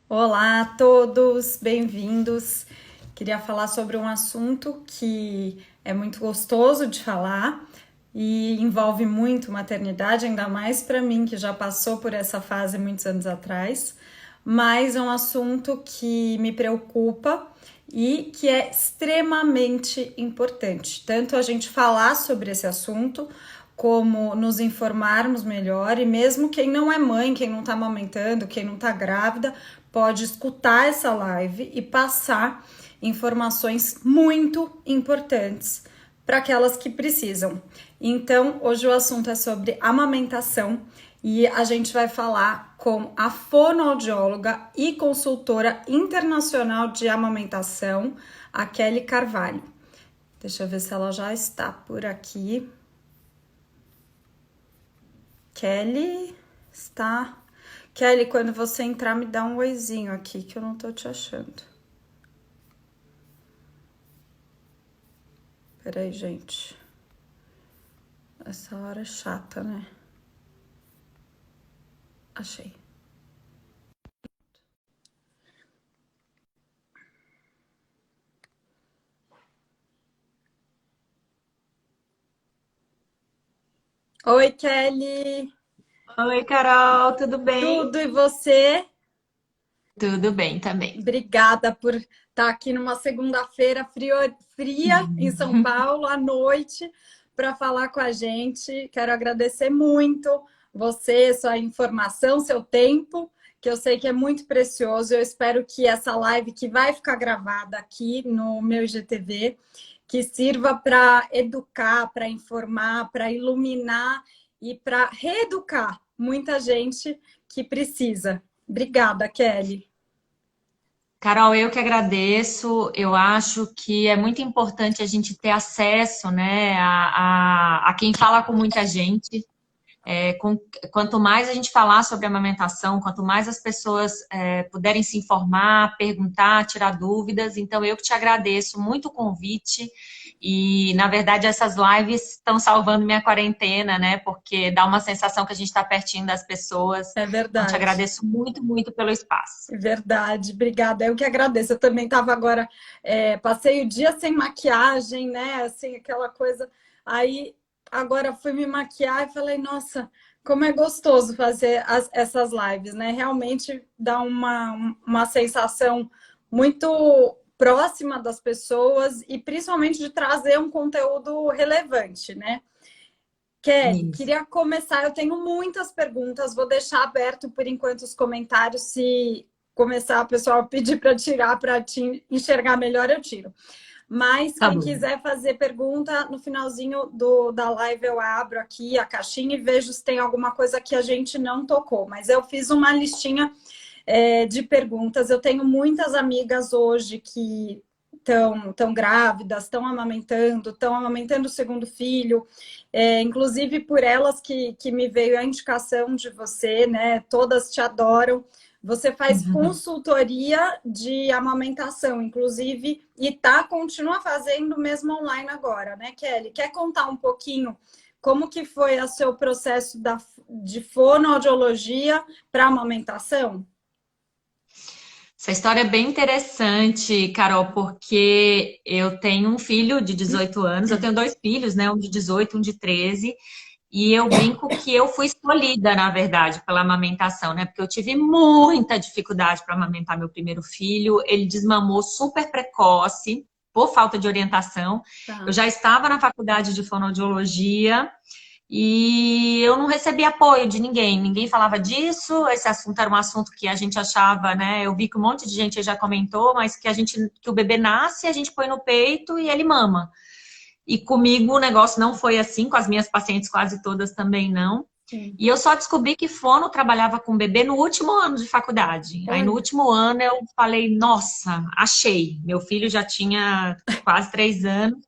Olá a todos, bem-vindos. Queria falar sobre um assunto que é muito gostoso de falar e envolve muito maternidade, ainda mais para mim que já passou por essa fase muitos anos atrás, mas é um assunto que me preocupa e que é extremamente importante. Tanto a gente falar sobre esse assunto, como nos informarmos melhor, e mesmo quem não é mãe, quem não está amamentando, quem não está grávida, pode escutar essa live e passar informações muito importantes para aquelas que precisam. Então, hoje o assunto é sobre amamentação e a gente vai falar com a fonoaudióloga e consultora internacional de amamentação, a Kelly Carvalho. Deixa eu ver se ela já está por aqui. Kelly está. Kelly, quando você entrar, me dá um oizinho aqui que eu não tô te achando. Peraí, gente. Essa hora é chata, né? Achei. Oi, Kelly. Oi, Carol, tudo bem? Tudo e você? Tudo bem também. Obrigada por estar aqui numa segunda-feira fria em São Paulo à noite para falar com a gente. Quero agradecer muito você, sua informação, seu tempo, que eu sei que é muito precioso. Eu espero que essa live que vai ficar gravada aqui no meu IGTV, que sirva para educar, para informar, para iluminar e para reeducar muita gente que precisa. Obrigada, Kelly. Carol, eu que agradeço. Eu acho que é muito importante a gente ter acesso, né, a quem fala com muita gente. Quanto mais a gente falar sobre amamentação, quanto mais as pessoas puderem se informar, perguntar, tirar dúvidas. Então, eu que te agradeço muito o convite. E, na verdade, essas lives estão salvando minha quarentena, né? Porque dá uma sensação que a gente está pertinho das pessoas. É Então, te verdade. agradeço muito, muito pelo espaço. Verdade, obrigada. Eu que agradeço. Eu também estava agora, passei o dia sem maquiagem, né? Assim, aquela coisa. Aí agora fui me maquiar e falei, nossa, como é gostoso fazer essas lives, né? Realmente dá uma sensação muito próxima das pessoas e principalmente de trazer um conteúdo relevante, né? Kelly, Isso. queria começar. Eu tenho muitas perguntas, vou deixar aberto por enquanto os comentários. Se começar o pessoal pedir para tirar, para te enxergar melhor, eu tiro. Mas Tá quem bom. quiser fazer pergunta, no finalzinho da live eu abro aqui a caixinha e vejo se tem alguma coisa que a gente não tocou. Mas eu fiz uma listinha de perguntas. Eu tenho muitas amigas hoje que estão grávidas, estão amamentando o segundo filho, inclusive por elas que me veio a indicação de você, né? Todas te adoram. Você faz consultoria de amamentação, inclusive, e continua fazendo mesmo online agora, né, Kelly? Quer contar um pouquinho como que foi o seu processo de fonoaudiologia para amamentação? Essa história é bem interessante, Carol, porque eu tenho um filho de 18 anos, eu tenho dois filhos, né? Um de 18, um de 13. E eu brinco que eu fui escolhida, na verdade, pela amamentação, né? Porque eu tive muita dificuldade para amamentar meu primeiro filho. Ele desmamou super precoce, por falta de orientação. Eu Tá. já estava na faculdade de fonoaudiologia e eu não recebi apoio de ninguém. Ninguém falava disso. Esse assunto era um assunto que a gente achava, né? Eu vi que um monte de gente já comentou, mas que o bebê nasce, a gente põe no peito e ele mama. E comigo o negócio não foi assim, com as minhas pacientes quase todas também não. Sim. E eu só descobri que fono trabalhava com bebê no último ano de faculdade. Aí no Olha. último ano eu falei, nossa, achei. Meu filho já tinha quase 3 anos.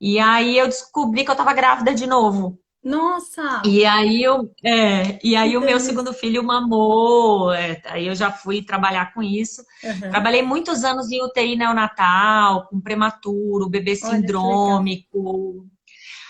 E aí eu descobri que eu estava grávida de novo. Nossa, E aí que o meu segundo delícia. filho mamou, aí eu já fui trabalhar com isso. Uhum. Trabalhei muitos anos em UTI neonatal, com prematuro, bebê Olha que legal. sindrômico.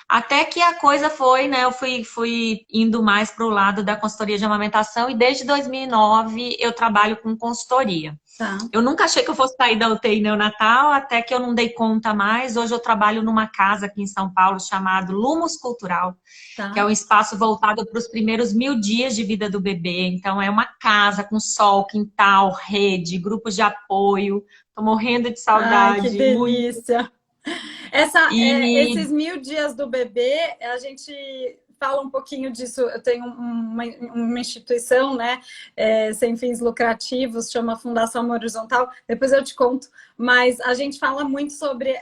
Até que a coisa foi, né? Eu fui indo mais para o lado da consultoria de amamentação e desde 2009 eu trabalho com consultoria. Tá, Eu nunca achei que eu fosse sair da UTI neonatal, até que eu não dei conta mais. Hoje eu trabalho numa casa aqui em São Paulo chamado Lumos Cultural, que é tá. um espaço voltado para os primeiros 1000 dias de vida do bebê. Então é uma casa com sol, quintal, rede, grupos de apoio. Tô morrendo de Ai, que saudade, muito. delícia. E Esses 1000 dias do bebê, a gente fala um pouquinho disso. Eu tenho uma instituição, né, sem fins lucrativos, chama Fundação Amor Horizontal. Depois eu te conto. Mas a gente fala muito sobre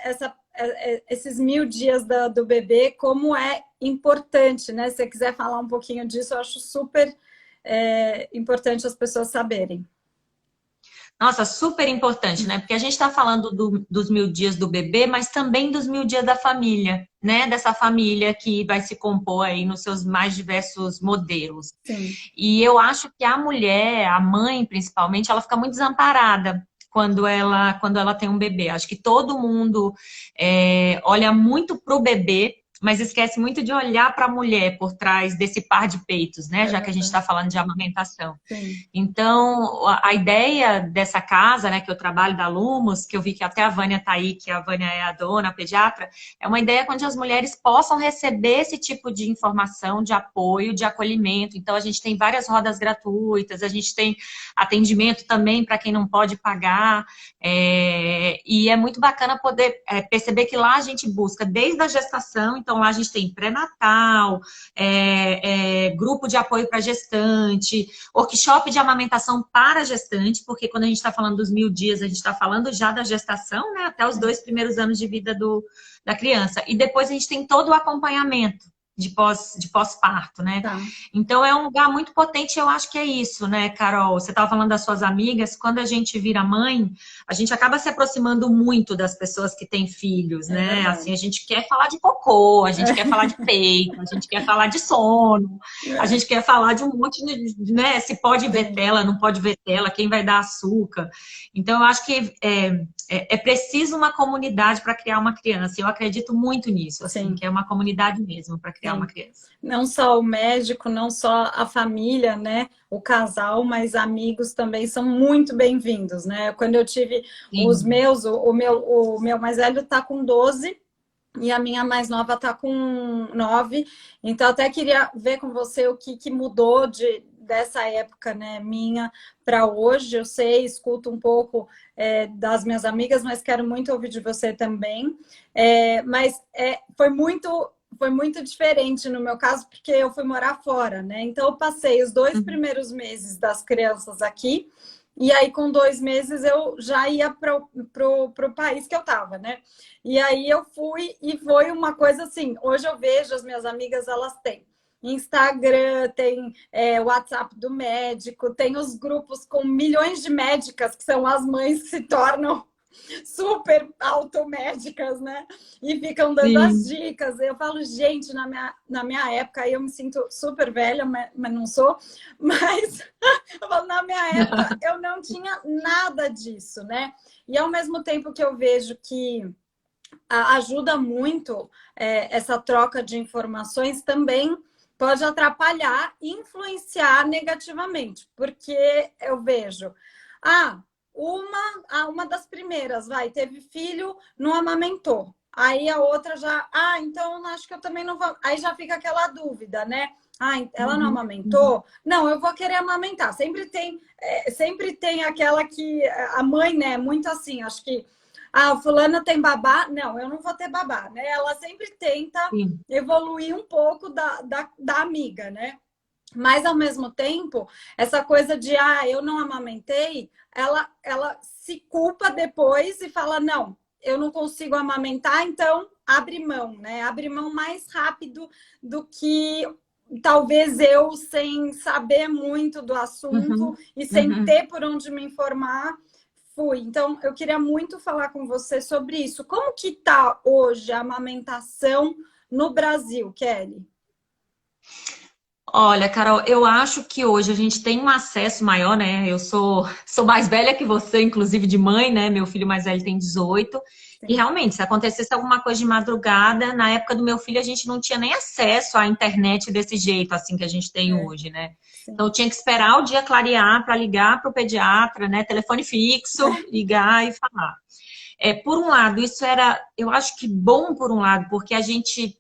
esses 1000 dias do bebê, como é importante, né? Se você quiser falar um pouquinho disso, eu acho super importante as pessoas saberem. nossa, super importante, né? Porque a gente está falando dos 1000 dias do bebê, mas também dos 1000 dias da família, né? Dessa família que vai se compor aí nos seus mais diversos modelos. Sim, E eu acho que a mulher, a mãe principalmente, ela fica muito desamparada quando ela tem um bebê. Acho que todo mundo olha muito para o bebê, mas esquece muito de olhar para a mulher por trás desse par de peitos, né? é Já que a gente verdade. está falando de amamentação. Sim, Então, a ideia dessa casa, né, que eu trabalho da Lumos, que eu vi que até a Vânia está aí, que a Vânia é a dona, a pediatra, é uma ideia onde as mulheres possam receber esse tipo de informação, de apoio, de acolhimento. Então, a gente tem várias rodas gratuitas, a gente tem atendimento também para quem não pode pagar, e é muito bacana poder perceber que lá a gente busca desde a gestação, então lá a gente tem pré-natal, grupo de apoio para gestante, workshop de amamentação para gestante, porque quando a gente está falando dos 1000 dias, a gente está falando já da gestação, né, até os 2 primeiros anos de vida da criança. E depois a gente tem todo o acompanhamento de pós-parto, né? tá. Então é um lugar muito potente, eu acho que é isso, né, Carol? Você estava falando das suas amigas, quando a gente vira mãe, a gente acaba se aproximando muito das pessoas que têm filhos, É né? Assim, verdade. a gente quer falar de cocô, a gente quer falar de peito, a gente quer falar de sono, a gente quer falar de um monte de, né? Se pode ver Sim, tela, não pode ver tela, quem vai dar açúcar. Então, eu acho que é preciso uma comunidade para criar uma criança. Eu acredito muito nisso, assim, sim. que é uma comunidade mesmo para criar uma Sim, criança. não só o médico, não só a família, né, o casal, mas amigos também são muito bem-vindos, né? Quando eu tive os Sim. meus, o meu mais velho está com 12 e a minha mais nova está com 9. Então até queria ver com você o que mudou dessa época, né, minha para hoje. Eu sei, escuto um pouco das minhas amigas, mas quero muito ouvir de você também. Mas foi muito diferente no meu caso, porque eu fui morar fora, né? Então, eu passei os 2 primeiros meses das crianças aqui, e aí, com 2 meses, eu já ia pro país que eu tava, né? E aí, eu fui, e foi uma coisa assim. Hoje eu vejo as minhas amigas, elas têm Instagram, tem WhatsApp do médico, tem os grupos com milhões de médicas, que são as mães que se tornam super automédicas, né? E ficam dando as Sim. dicas. Eu falo, gente, na minha época, aí eu me sinto super velha, mas não sou. Mas eu falo, na minha época, eu não tinha nada disso, né? E ao mesmo tempo que eu vejo que ajuda muito essa troca de informações, também pode atrapalhar e influenciar negativamente, porque eu vejo, uma das primeiras, teve filho, não amamentou. Aí a outra já, então acho que eu também não vou. Aí já fica aquela dúvida, né? Ela não Uhum, uhum. amamentou? Não, eu vou querer amamentar. Sempre tem aquela que a mãe, né? Muito assim, acho que fulana tem babá? Não, eu não vou ter babá, né? Ela sempre tenta Sim. evoluir um pouco da amiga, né? Mas, ao mesmo tempo, essa coisa de, eu não amamentei, ela se culpa depois e fala, não, eu não consigo amamentar, então abre mão, né? Abre mão mais rápido do que talvez eu, sem saber muito do assunto Uhum, e sem uhum. ter por onde me informar, fui. Então, eu queria muito falar com você sobre isso. Como que tá hoje a amamentação no Brasil, Kelly? Olha, Carol, eu acho que hoje a gente tem um acesso maior, né? Sou mais velha que você, inclusive de mãe, né? Meu filho mais velho tem 18. E Sim, realmente, se acontecesse alguma coisa de madrugada, na época do meu filho, a gente não tinha nem acesso à internet desse jeito, assim que a gente tem é, hoje, né? Então, sim. eu tinha que esperar o dia clarear para ligar para o pediatra, né? Telefone fixo, ligar e falar. Por um lado, isso era, eu acho que bom por um lado, porque a gente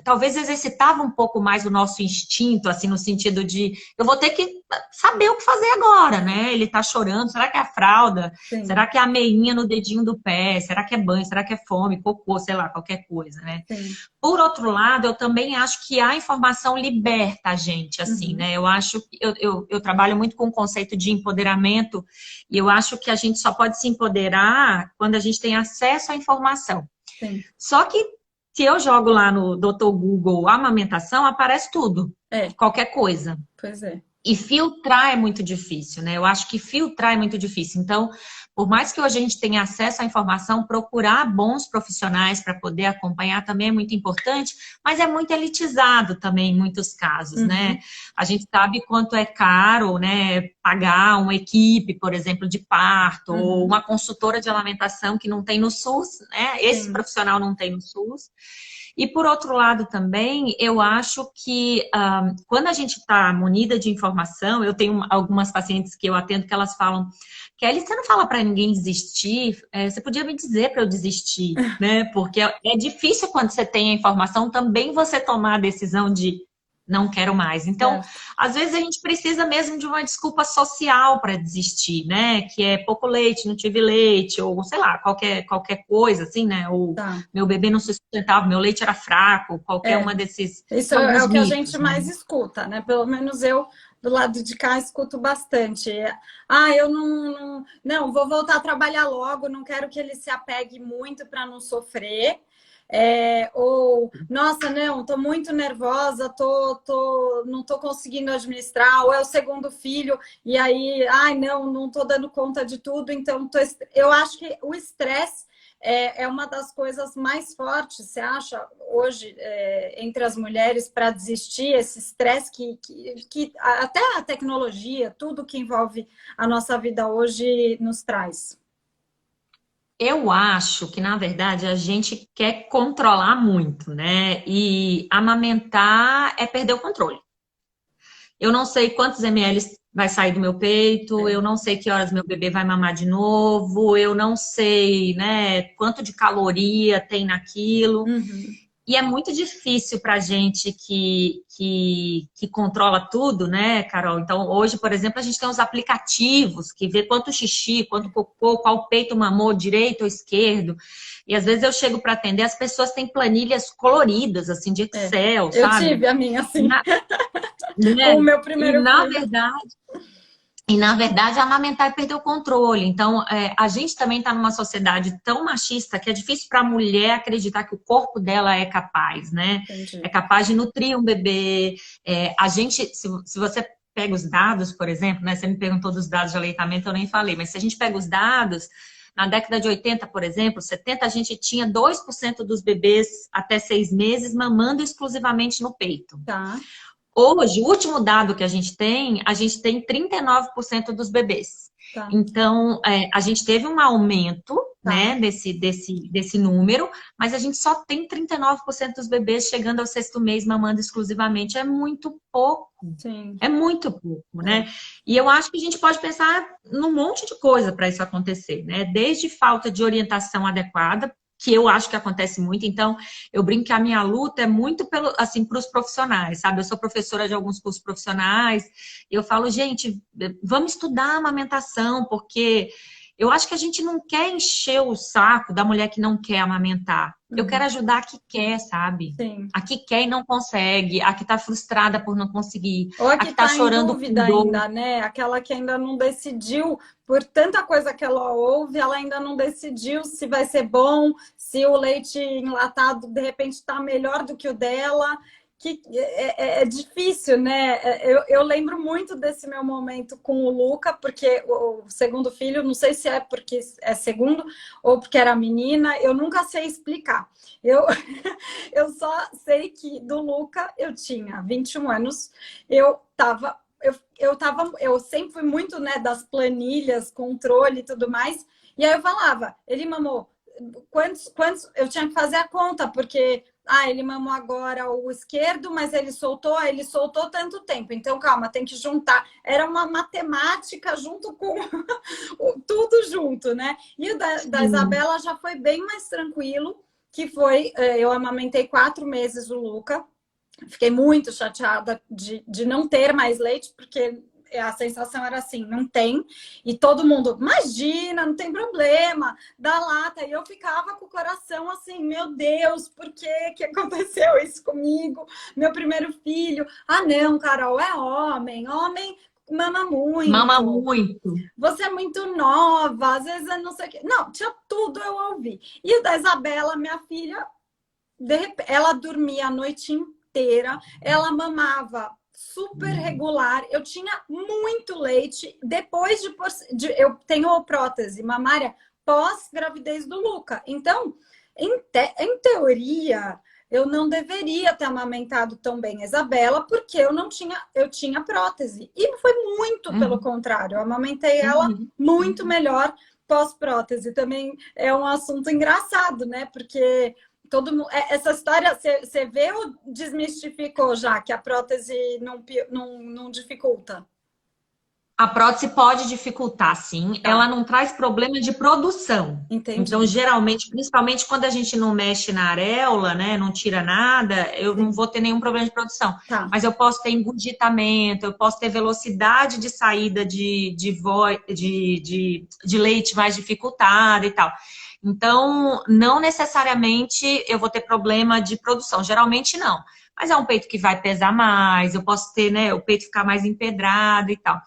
talvez exercitava um pouco mais o nosso instinto, assim, no sentido de eu vou ter que saber o que fazer agora, né? Ele tá chorando, será que é a fralda? Será Sim, que é a meinha no dedinho do pé? Será que é banho? Será que é fome, cocô, sei lá, qualquer coisa, né? sim. Por outro lado, eu também acho que a informação liberta a gente, assim, Uhum, né? Eu acho que eu trabalho muito com o conceito de empoderamento e eu acho que a gente só pode se empoderar quando a gente tem acesso à informação. sim. Só que se eu jogo lá no Dr. Google amamentação, aparece tudo, É, qualquer coisa. pois é. E filtrar é muito difícil, né? Eu acho que filtrar é muito difícil. Então, por mais que hoje a gente tenha acesso à informação, procurar bons profissionais para poder acompanhar também é muito importante, mas é muito elitizado também em muitos casos, né? Uhum, A gente sabe quanto é caro, né, pagar uma equipe, por exemplo, de parto, ou uhum, uma consultora de alimentação que não tem no SUS, né? Esse sim. profissional não tem no SUS. E por outro lado também, eu acho que quando a gente está munida de informação, eu tenho algumas pacientes que eu atendo que elas falam, Kelly, você não fala para ninguém desistir, você podia me dizer para eu desistir, né? Porque é difícil quando você tem a informação também você tomar a decisão de não quero mais. Então, Certo. às vezes a gente precisa mesmo de uma desculpa social para desistir, né? Que é pouco leite, não tive leite, ou sei lá, qualquer coisa assim, né? Ou Tá. meu bebê não se sustentava, meu leite era fraco, qualquer É, uma desses. isso São é alguns o que a gente mitos, né? mais escuta, né? Pelo menos eu, do lado de cá, escuto bastante. Ah, eu não, vou voltar a trabalhar logo, não quero que ele se apegue muito para não sofrer. Ou, nossa, não, tô muito nervosa, não tô conseguindo administrar, ou é o segundo filho, e aí, ai, não tô dando conta de tudo, então eu acho que o estresse é uma das coisas mais fortes, você acha, hoje, entre as mulheres para desistir, esse estresse que até a tecnologia, tudo que envolve a nossa vida hoje nos traz. Eu acho que, na verdade, a gente quer controlar muito, né? E amamentar é perder o controle. Eu não sei quantos ml vai sair do meu peito, É. eu não sei que horas meu bebê vai mamar de novo, eu não sei, né, quanto de caloria tem naquilo. Uhum. E é muito difícil para a gente que controla tudo, né, Carol? Então, hoje, por exemplo, a gente tem os aplicativos que vê quanto xixi, quanto cocô, qual peito mamou, direito ou esquerdo. E às vezes eu chego para atender, as pessoas têm planilhas coloridas, assim, de É. Excel, Eu sabe? tive a minha, assim, Na, né? com o meu E primeiro na filho. verdade, amamentar é perder o controle. Então, a gente também está numa sociedade tão machista que é difícil para a mulher acreditar que o corpo dela é capaz, né? É Entendi. capaz de nutrir um bebê. A gente, se você pega os dados, por exemplo, né? Você me perguntou dos dados de aleitamento, eu nem falei, mas se a gente pega os dados, na década de 80, por exemplo, 70, a gente tinha 2% dos bebês até 6 meses mamando exclusivamente no peito. Tá, Hoje, o último dado que a gente tem 39% dos bebês. tá, Então, a gente teve um aumento, tá. né, desse número, mas a gente só tem 39% dos bebês chegando ao sexto mês mamando exclusivamente. É muito pouco. Sim. É muito pouco, É. né? E eu acho que a gente pode pensar num monte de coisa para isso acontecer, né? Desde falta de orientação adequada, que eu acho que acontece muito. Então, eu brinco que a minha luta é muito pelo, assim, para os profissionais, sabe? Eu sou professora de alguns cursos profissionais, e eu falo, gente, vamos estudar a amamentação, porque eu acho que a gente não quer encher o saco da mulher que não quer amamentar. Eu quero Uhum. ajudar a que quer, sabe? Sim. A que quer e não consegue, a que está frustrada por não conseguir, Ou a a que que está está em chorando com dúvida dor. ainda, né? Aquela que ainda não decidiu, por tanta coisa que ela ouve, ela ainda não decidiu se vai ser bom, se o leite enlatado de repente está melhor do que o dela. que é difícil, né? Eu lembro muito desse meu momento com o Luca, porque o segundo filho, não sei se é porque é segundo ou porque era menina, eu nunca sei explicar. Eu, eu só sei que do Luca eu tinha 21 anos, eu tava. Eu sempre fui muito, né, das planilhas, controle e tudo mais. E aí eu falava, ele mamou quantos eu tinha que fazer a conta, porque ele mamou agora o esquerdo, mas ele soltou tanto tempo. Então, calma, tem que juntar. Era uma matemática junto com tudo junto, né? E o da Isabela já foi bem mais tranquilo, que foi, eu amamentei 4 meses o Luca. Fiquei muito chateada de não ter mais leite, porque a sensação era assim, não tem. E todo mundo, imagina, não tem problema, dá lata. E eu ficava com o coração assim, meu Deus, por que aconteceu isso comigo? Meu primeiro filho. Ah, não, Carol, é homem. Homem mama Mama muito. muito. Você é muito nova, às vezes eu não sei o quê. Não, tinha tudo eu ouvi. E o da Isabela, minha filha, ela dormia a noite inteira, ela mamava super regular, eu tinha muito leite. Depois eu tenho prótese mamária pós-gravidez do Luca. Então, em teoria, eu não deveria ter amamentado tão bem a Isabela, porque eu tinha prótese. E foi muito pelo contrário, eu amamentei ela muito melhor pós-prótese. Também é um assunto engraçado, né? Porque todo mundo, essa história você vê ou desmistificou já que a prótese não dificulta? A prótese pode dificultar, sim. Tá, Ela não traz problema de produção. Então, entendi. geralmente, principalmente quando a gente não mexe na areola, né, não tira nada, eu não vou ter nenhum problema de produção. Tá. Mas eu posso ter engurgitamento, eu posso ter velocidade de saída de leite mais dificultada e tal. Então, não necessariamente eu vou ter problema de produção. Geralmente, não. Mas é um peito que vai pesar mais, eu posso ter, né, o peito ficar mais empedrado e tal.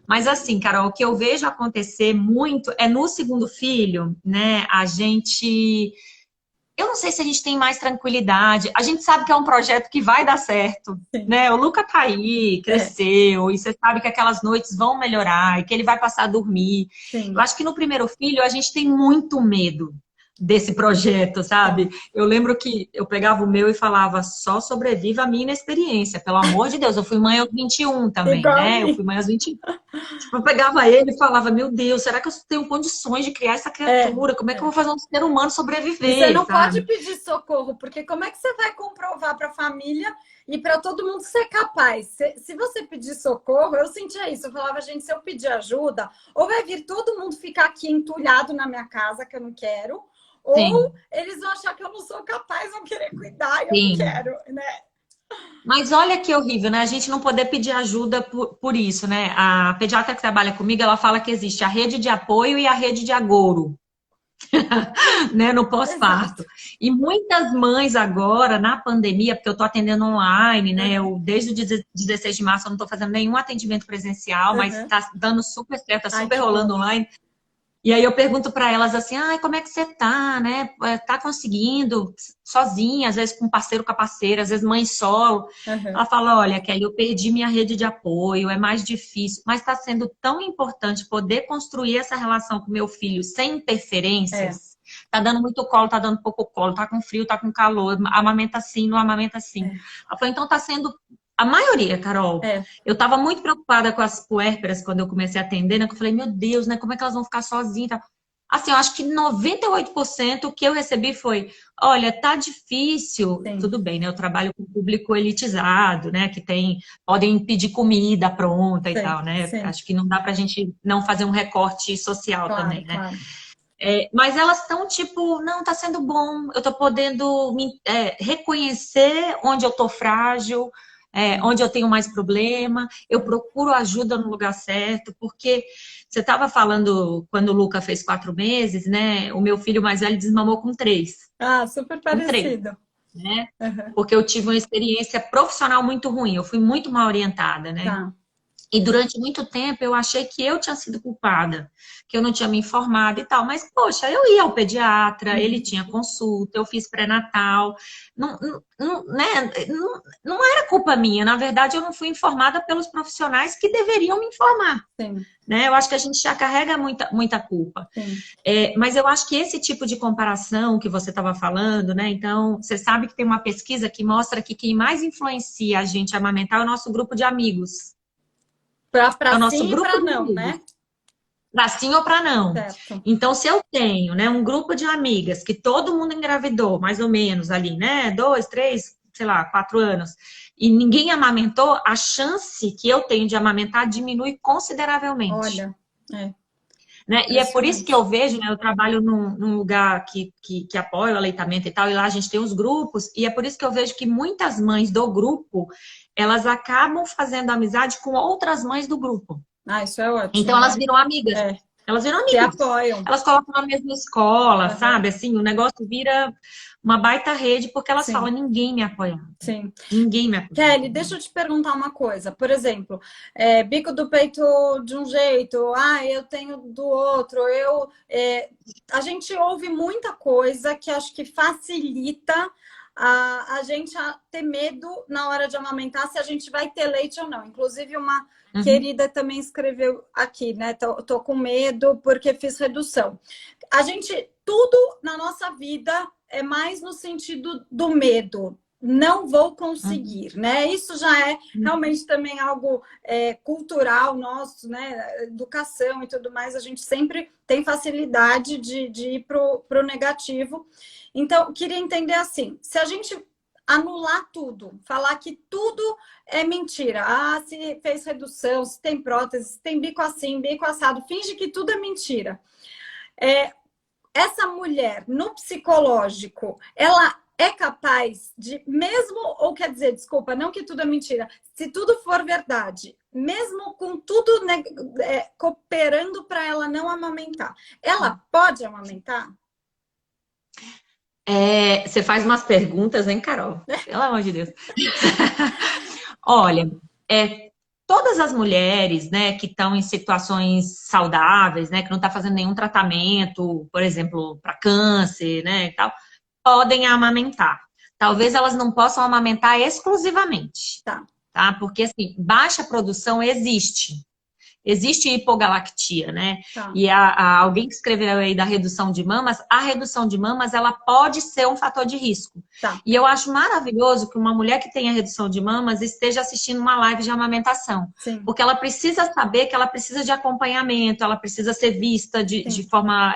Mas assim, Carol, o que eu vejo acontecer muito é no segundo filho, né? A gente. Eu não sei se a gente tem mais tranquilidade. A gente sabe que é um projeto que vai dar certo, Sim. né? O Luca tá aí, É, cresceu, e você sabe que aquelas noites vão melhorar e que ele vai passar a dormir. Eu sim. acho que no primeiro filho a gente tem muito medo desse projeto, sabe? Tá. Eu lembro que eu pegava o meu e falava, só sobreviva a minha inexperiência, pelo amor de Deus. Eu fui mãe aos 21 também, Igual a né? Eu mim. fui mãe aos 21. Tipo, eu pegava ele e falava, meu Deus, será que eu tenho condições de criar essa É, criatura? Como é que eu é. vou fazer um ser humano E você sobreviver, não pode sabe? pedir socorro, porque como é que você vai comprovar para a família e para todo mundo ser capaz? Se você pedir socorro, eu sentia isso. Eu falava, gente, se eu pedir ajuda, ou vai vir todo mundo ficar aqui entulhado na minha casa, que eu não quero, ou Sim, eles vão achar que eu não sou capaz, vão querer cuidar e eu não sim. quero, né? Mas olha que horrível, né? A gente não poder pedir ajuda por isso, né? A pediatra que trabalha comigo, ela fala que existe a rede de apoio e a rede de agouro, né? No Exato. pós-parto. E muitas mães agora, na pandemia, porque eu tô atendendo online, né? Uhum, Eu, desde o 16 de março, eu não tô fazendo nenhum atendimento presencial, mas uhum. tá dando super certo, tá Ai, super que bom. rolando online. E aí eu pergunto para elas assim, ai, como é que você tá, né? Tá conseguindo sozinha, às vezes com parceiro, com a parceira, às vezes mãe solo. Ela Uhum. fala, olha, Kelly, eu perdi minha rede de apoio, é mais difícil, mas está sendo tão importante poder construir essa relação com meu filho sem É, interferências. Tá dando muito colo, tá dando pouco colo, tá com frio, tá com calor, amamenta assim, não amamenta assim. é, Ela falou, então tá sendo a maioria, Carol. é. Eu estava muito preocupada com as puérperas quando eu comecei a atender, né? Que eu falei, meu Deus, né? Como é que elas vão ficar sozinhas? E tal. Assim, eu acho que 98% o que eu recebi foi, olha, tá difícil, Sim, tudo bem, né? Eu trabalho com público elitizado, né? Que tem, podem pedir comida pronta e sim, tal, né? sim. Acho que não dá pra gente não fazer um recorte social Claro, também, né? claro. Mas elas estão tipo, não, tá sendo bom, eu tô podendo reconhecer onde eu tô frágil, Sim. onde eu tenho mais problema, eu procuro ajuda no lugar certo, porque você estava falando quando o Luca fez 4 meses, né? O meu filho mais velho desmamou com 3, Ah, super com 3, parecido. né? Uhum. Porque eu tive uma experiência profissional muito ruim, eu fui muito mal orientada, né? Tá. E durante muito tempo eu achei que eu tinha sido culpada, que eu não tinha me informado e tal. Mas, poxa, eu ia ao pediatra, ele tinha consulta, eu fiz pré-natal. Não, né? Não era culpa minha. Na verdade, eu não fui informada pelos profissionais que deveriam me informar. Sim, Né? Eu acho que a gente já carrega muita culpa. sim. Mas eu acho que esse tipo de comparação que você estava falando, né? Então, você sabe que tem uma pesquisa que mostra que quem mais influencia a gente a amamentar é o nosso grupo de amigos. É Pra o nosso sim e grupo pra de não, amigos, né? para sim ou para não. Certo. Então, se eu tenho, né, um grupo de amigas que todo mundo engravidou, mais ou menos ali, né, 2, 3, sei lá, 4 anos, e ninguém amamentou, a chance que eu tenho de amamentar diminui consideravelmente. Olha, é Né? E é por isso que eu impressionante. vejo, né, eu trabalho num lugar que apoia o aleitamento e tal, e lá a gente tem os grupos, e é por isso que eu vejo que muitas mães do grupo, elas acabam fazendo amizade com outras mães do grupo. Ah, isso é Então ótimo, elas né? viram amigas. É, Elas viram se amigas. apoiam. Elas colocam na mesma escola, Aham, sabe? Assim, o negócio vira uma baita rede porque elas falam, sim, ninguém me apoia. sim. Ninguém me apoia. Kelly, deixa eu te perguntar uma coisa. Por exemplo, bico do peito de um jeito, eu tenho do outro. A gente ouve muita coisa que acho que facilita a gente a ter medo na hora de amamentar se a gente vai ter leite ou não. Inclusive, uma Uhum, querida também escreveu aqui, né? Tô com medo porque fiz redução. A gente, tudo na nossa vida é mais no sentido do medo, não vou uhum, conseguir, né? Isso já é realmente também algo cultural nosso, né? Educação e tudo mais, a gente sempre tem facilidade de ir para o negativo. Então, queria entender assim, se a gente anular tudo, falar que tudo é mentira, se fez redução, se tem prótese, se tem bico assim, bico assado, finge que tudo é mentira. Essa mulher no psicológico, ela é capaz de, mesmo, ou quer dizer, desculpa, não que tudo é mentira, se tudo for verdade, mesmo com tudo né, cooperando para ela não amamentar, ela pode amamentar? você faz umas perguntas, hein, Carol? Pelo amor de Deus. Olha, é, todas as mulheres, né, que estão em situações saudáveis, né, que não estão fazendo nenhum tratamento, por exemplo, para câncer, né, e tal, podem amamentar. Talvez elas não possam amamentar exclusivamente, Tá, tá? Porque, assim, baixa produção existe. Existe hipogalactia, né? tá, E alguém que escreveu aí da redução de mamas, a redução de mamas, ela pode ser um fator de risco. tá, E eu acho maravilhoso que uma mulher que tenha redução de mamas esteja assistindo uma live de amamentação. sim, Porque ela precisa saber que ela precisa de acompanhamento, ela precisa ser vista de sim, forma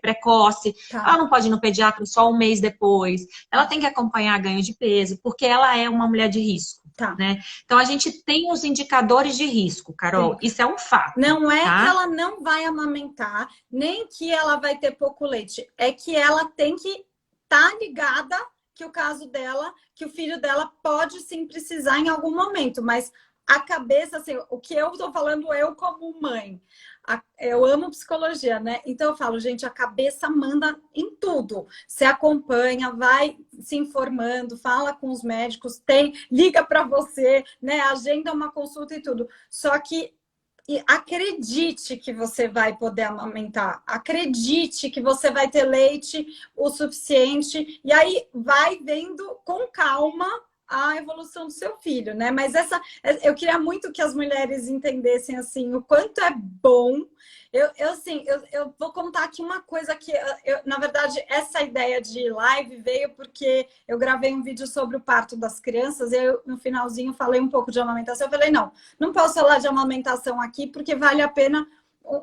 precoce. tá, Ela não pode ir no pediatra só um mês depois. Ela tem que acompanhar ganho de peso, porque ela é uma mulher de risco. tá, Né? Então, a gente tem os indicadores de risco, sim. Carol. Isso é um fato, Não é que tá? ela não vai amamentar, nem que ela vai ter pouco leite, é que ela tem que estar ligada que o caso dela, que o filho dela pode sim precisar em algum momento, mas a cabeça, assim, o que eu estou falando eu como mãe, eu amo psicologia, né? Então eu falo, gente, a cabeça manda em tudo. Você acompanha, vai se informando, fala com os médicos, liga para você, né? Agenda uma consulta e tudo. Só que e acredite que você vai poder amamentar. Acredite que você vai ter leite o suficiente. E aí vai vendo com calma a evolução do seu filho, né? Mas eu queria muito que as mulheres entendessem assim o quanto é bom. Eu vou contar aqui uma coisa que, na verdade, essa ideia de live veio porque eu gravei um vídeo sobre o parto das crianças. E eu, no finalzinho, falei um pouco de amamentação. Eu falei, não posso falar de amamentação aqui porque vale a pena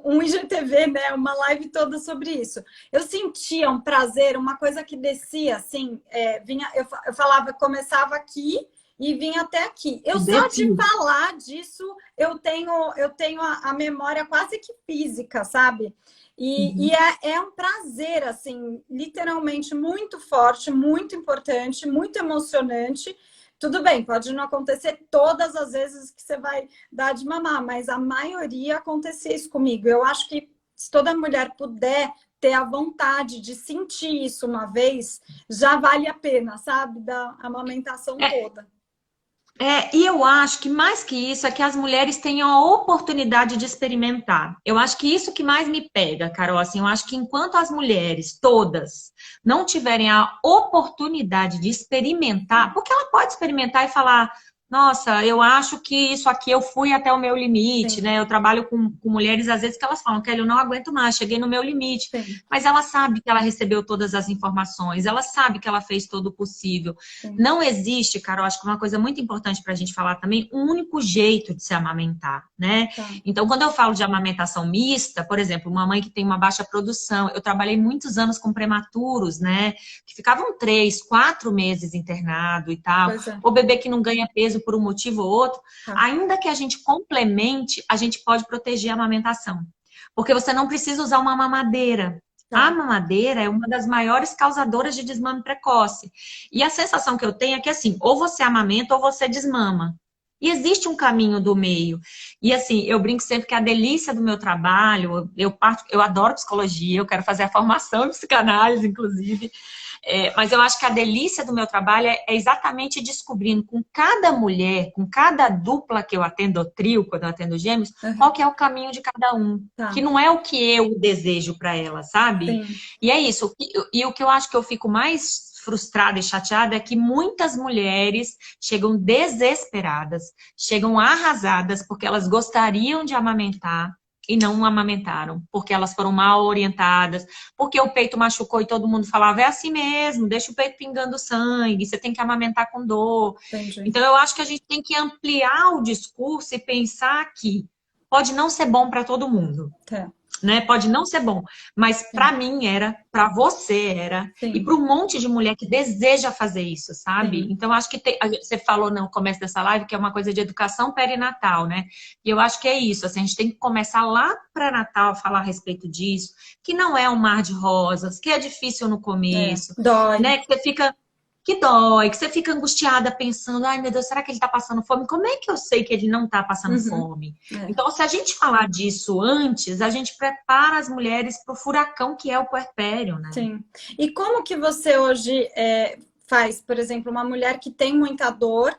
um IGTV, né? Uma live toda sobre isso. Eu sentia um prazer, uma coisa que descia, assim, eu falava, começava aqui e vinha até aqui. Eu só de Desci. falar disso, eu tenho a memória quase que física, sabe? E é um prazer, assim, literalmente muito forte, muito importante, muito emocionante. Tudo bem, pode não acontecer todas as vezes que você vai dar de mamar, mas a maioria acontecia isso comigo. Eu acho que se toda mulher puder ter a vontade de sentir isso uma vez, já vale a pena, sabe? Da amamentação É, toda. E eu acho que mais que isso é que as mulheres tenham a oportunidade de experimentar. Eu acho que isso que mais me pega, Carol. Assim, eu acho que enquanto as mulheres todas não tiverem a oportunidade de experimentar, porque ela pode experimentar e falar: nossa, eu acho que isso aqui eu fui até o meu limite, Sim, né? Eu trabalho com mulheres às vezes que elas falam: Kelly, eu não aguento mais, cheguei no meu limite. sim, Mas ela sabe que ela recebeu todas as informações, ela sabe que ela fez todo o possível. sim. Não existe, Carol, acho que uma coisa muito importante para a gente falar também, um único jeito de se amamentar, né? Tá. Então, quando eu falo de amamentação mista, por exemplo, uma mãe que tem uma baixa produção, eu trabalhei muitos anos com prematuros, né? Que ficavam 3, 4 meses internado e tal, Pois é. ou bebê que não ganha peso por um motivo ou outro, Tá, ainda que a gente complemente, a gente pode proteger a amamentação. Porque você não precisa usar uma mamadeira. A tá. mamadeira é uma das maiores causadoras de desmame precoce. E a sensação que eu tenho é que, assim, ou você amamenta ou você desmama. E existe um caminho do meio. E, assim, eu brinco sempre que a delícia do meu trabalho, eu adoro psicologia, eu quero fazer a formação em psicanálise, inclusive, mas eu acho que a delícia do meu trabalho é exatamente descobrindo com cada mulher, com cada dupla que eu atendo, ou trio, quando eu atendo gêmeos, qual Aham. que é o caminho de cada um. Que Tá, não é o que eu desejo para ela, sabe? sim. E é isso. E o que eu acho que eu fico mais frustrada e chateada é que muitas mulheres chegam desesperadas, chegam arrasadas porque elas gostariam de amamentar e não amamentaram, porque elas foram mal orientadas, porque o peito machucou e todo mundo falava, é assim mesmo, deixa o peito pingando sangue, você tem que amamentar com dor. Entendi. Então eu acho que a gente tem que ampliar o discurso e pensar que pode não ser bom para todo mundo, Tá, né? Pode não ser bom, mas para sim, mim era, para você era, e sim, para um monte de mulher que deseja fazer isso, sabe? sim. Então acho que você falou no começo dessa live que é uma coisa de educação perinatal, né? E eu acho que é isso, assim, a gente tem que começar lá para Natal a falar a respeito disso, que não é um mar de rosas, que é difícil no É, começo, dói. né? Que você fica que dói, que você fica angustiada pensando, ai meu Deus, será que ele tá passando fome? Como é que eu sei que ele não tá passando Uhum. fome? É, Então, se a gente falar disso antes, a gente prepara as mulheres para o furacão que é o puerpério, né? sim. E como que você hoje faz, por exemplo, uma mulher que tem muita dor?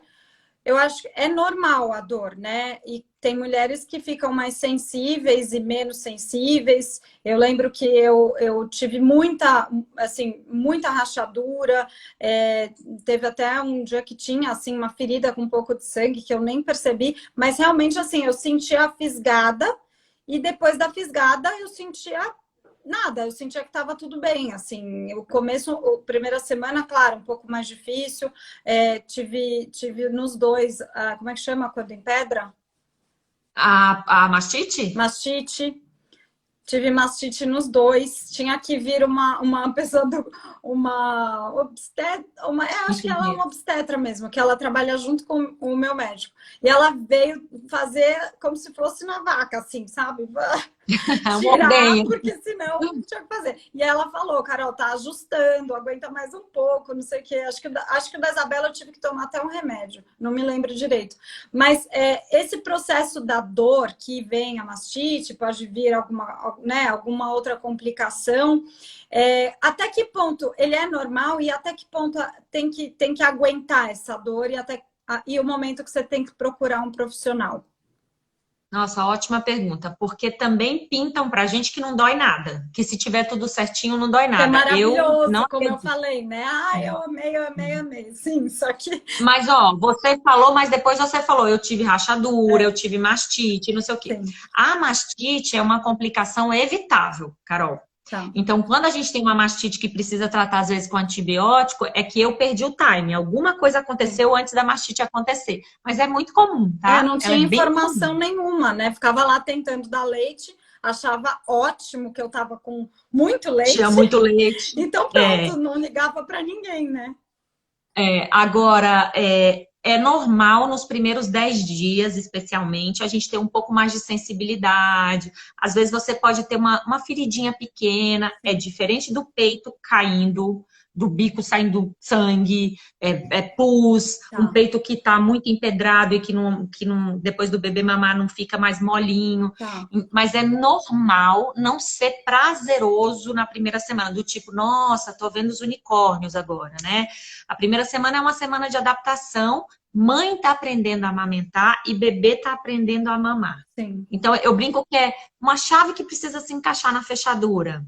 Eu acho que é normal a dor, né? E tem mulheres que ficam mais sensíveis e menos sensíveis. Eu lembro que eu tive muita, assim, muita rachadura. Teve até um dia que tinha, assim, uma ferida com um pouco de sangue que eu nem percebi. Mas realmente, assim, eu sentia a fisgada. E depois da fisgada, eu sentia nada, eu sentia que estava tudo bem, assim, o começo, a primeira semana, claro, um pouco mais difícil, tive nos dois, como é que chama quando em pedra? A mastite? Mastite, tive mastite nos dois. Tinha que vir uma pessoa uma obstetra, acho que ela é uma Enfermeira. obstetra mesmo, que ela trabalha junto com o meu médico. E ela veio fazer como se fosse na vaca, assim, sabe? Uma Tirar, ordenha. porque senão não tinha o que fazer. E ela falou, Carol, tá ajustando, aguenta mais um pouco, não sei o quê. Acho que o da Isabela eu tive que tomar até um remédio, não me lembro direito. Mas esse processo da dor que vem a mastite, pode vir alguma, né, alguma outra complicação, até que ponto ele é normal e até que ponto tem que aguentar essa dor e o momento que você tem que procurar um profissional. Nossa, ótima pergunta. Porque também pintam pra gente que não dói nada. Que se tiver tudo certinho, não dói Que é nada. Eu não maravilhoso, como eu acredito. falei, né? Ah, eu amei, eu amei, amei. Sim, só que. Mas, ó, você falou, mas depois você falou, eu tive rachadura, eu É, tive mastite, não sei o quê. sim, A mastite é uma complicação evitável, Carol. tá. Então, quando a gente tem uma mastite que precisa tratar, às vezes, com antibiótico, é que eu perdi o time. Alguma coisa Sim. aconteceu antes da mastite acontecer. Mas é muito comum, Eu tá? não Ela é tinha bem informação comum. nenhuma, né? Ficava lá tentando dar leite, achava ótimo que eu tava com muito Tinha leite, muito leite. então pronto, É, não ligava para ninguém, né? agora, é normal nos primeiros 10 dias, especialmente, a gente ter um pouco mais de sensibilidade. Às vezes você pode ter uma feridinha pequena, é Sim, diferente do peito caindo, do bico saindo sangue, pus, um tá, peito que está muito empedrado e que não, depois do bebê mamar não fica mais molinho. tá. Mas é normal não ser prazeroso na primeira semana, do tipo, nossa, tô vendo os unicórnios agora, né? A primeira semana é uma semana de adaptação, mãe está aprendendo a amamentar e bebê está aprendendo a mamar. Sim. Então, eu brinco que é uma chave que precisa se encaixar na fechadura.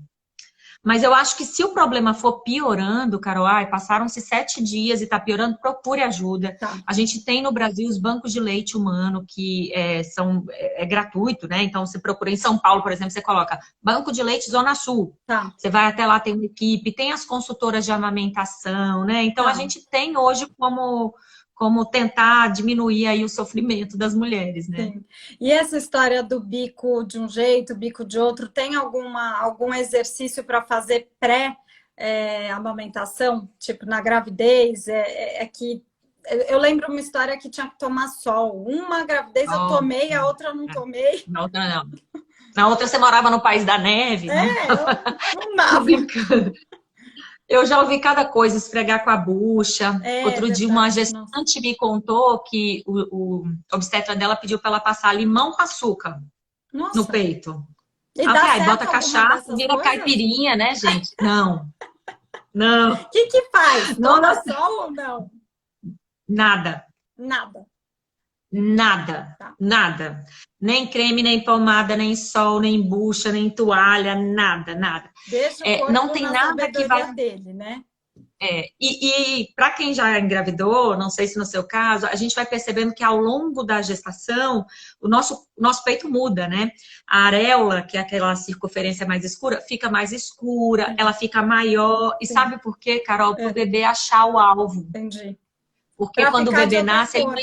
Mas eu acho que se o problema for piorando, Carol, passaram-se 7 dias e está piorando, procure ajuda. Tá. A gente tem no Brasil os bancos de leite humano, que é gratuito, né? Então, você procura em São Paulo, por exemplo, você coloca Banco de Leite Zona Sul. Tá. Você vai até lá, tem uma equipe, tem as consultoras de amamentação, né? Então, Tá. a gente tem hoje como tentar diminuir aí o sofrimento das mulheres, né? Sim. E essa história do bico de um jeito, bico de outro, tem algum exercício para fazer pré-amamentação? Tipo, na gravidez? Que eu lembro uma história que tinha que tomar sol. Uma gravidez eu tomei, a outra eu não tomei. Na outra não. Na outra você morava no país da neve, né? Não dava. Eu já ouvi cada coisa, esfregar com a bucha. Outro dia, uma gestante me contou que o obstetra dela pediu para ela passar limão com açúcar no peito. E bota cachaça, vira coisas? Caipirinha, né, gente? Não. Não. O que faz? Toma sol ou não? Nada. Tá. Nada. Nem creme, nem pomada, nem sol, nem bucha, nem toalha, nada. Deixa o corpo não tem nada que vai dele, né? E para quem já engravidou, não sei se no seu caso, a gente vai percebendo que ao longo da gestação, o nosso peito muda, né? A areola, que é aquela circunferência mais escura, fica mais escura, ela fica maior. E sabe por quê, Carol? Para o bebê achar o alvo. Entendi. Porque quando o bebê nasce, ele não...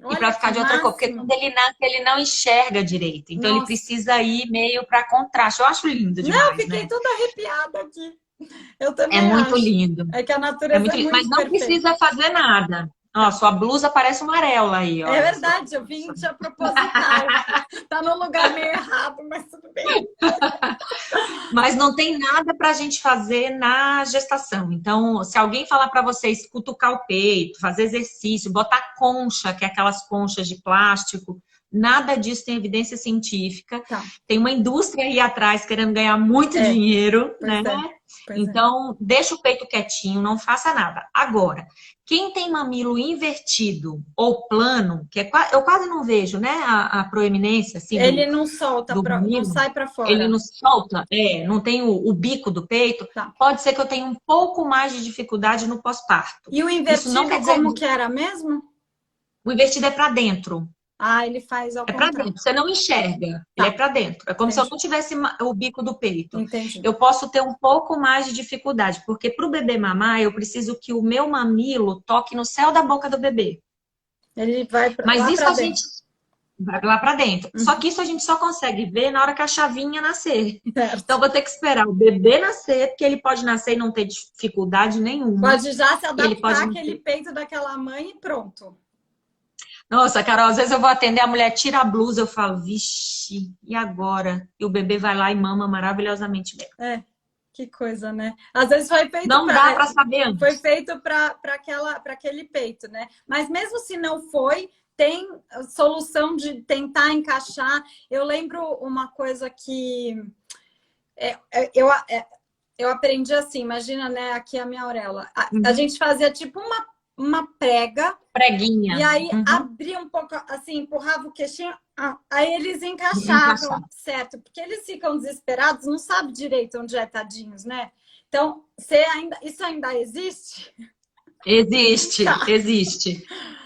E para ficar de outra cor, porque quando ele nasce, ele não enxerga direito. Então, ele precisa ir meio para contraste. Eu acho lindo demais, Não, fiquei toda arrepiada aqui. Eu também muito lindo. É que a natureza é muito Mas não precisa fazer nada. Ó, sua blusa parece uma areola aí. Ó. É verdade, eu vim de proposital. Tá no lugar meio errado, mas tudo bem. Mas não tem nada pra gente fazer na gestação. Então, se alguém falar pra vocês cutucar o peito, fazer exercício, botar concha, que é aquelas conchas de plástico, nada disso tem evidência científica. Tá. Tem uma indústria aí atrás querendo ganhar muito dinheiro, pois né? Então, deixa o peito quietinho, não faça nada. Agora, quem tem mamilo invertido ou plano, que eu quase não vejo, né? A proeminência, assim. Ele não solta, mamilo, não sai pra fora. Ele não solta, não tem o bico do peito. Tá. Pode ser que eu tenha um pouco mais de dificuldade no pós-parto. E o invertido, não quer dizer... como que era mesmo? O invertido é pra dentro. Ele faz ao contrário. Pra dentro, você não enxerga, ele é pra dentro. É como se eu não tivesse o bico do peito. Entendi. Eu posso ter um pouco mais de dificuldade, porque pro bebê mamar, eu preciso que o meu mamilo toque no céu da boca do bebê. Ele vai Mas lá isso pra a dentro. gente vai lá pra dentro. Só que isso a gente só consegue ver na hora que a chavinha nascer. Certo. Então, vou ter que esperar o bebê nascer, porque ele pode nascer e não ter dificuldade nenhuma. Pode já se adaptar àquele peito daquela mãe e pronto. Nossa, Carol, às vezes eu vou atender, a mulher tira a blusa, eu falo, vixe, e agora? E o bebê vai lá e mama maravilhosamente bem. Que coisa, né? Às vezes foi feito não dá para saber antes. Foi feito para aquele peito, né? Mas mesmo se não foi, tem solução de tentar encaixar. Eu lembro uma coisa que eu aprendi assim, imagina, né? Aqui a minha auréola. A gente fazia tipo uma preguinha. E aí abria um pouco, assim, empurrava o queixinho, aí eles encaixavam, certo? Porque eles ficam desesperados, não sabem direito onde tadinhos, né? Então, isso ainda existe? Existe.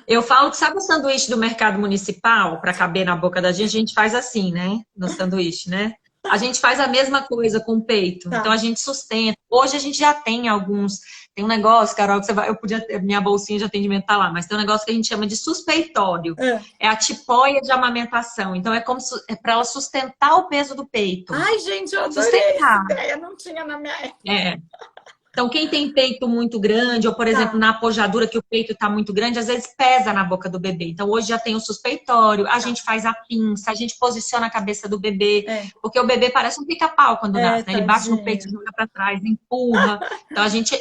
Eu falo que sabe o sanduíche do mercado municipal, para caber na boca da gente, a gente faz assim, né? No sanduíche, né? A gente faz a mesma coisa com o peito. Então, a gente sustenta. Hoje a gente já tem alguns... Tem um negócio, Carol, que você vai... minha bolsinha de atendimento tá lá, mas tem um negócio que a gente chama de suspeitório. É a tipóia de amamentação. Então, é como para ela sustentar o peso do peito. Ai, gente, eu adorei essa ideia. Não tinha na minha época. Então, quem tem peito muito grande, ou, por exemplo, na apojadura, que o peito está muito grande, às vezes pesa na boca do bebê. Então, hoje já tem o suspeitório, a gente faz a pinça, a gente posiciona a cabeça do bebê, porque o bebê parece um pica-pau quando nasce, né? Ele bate no peito, joga para trás, empurra. Então, a gente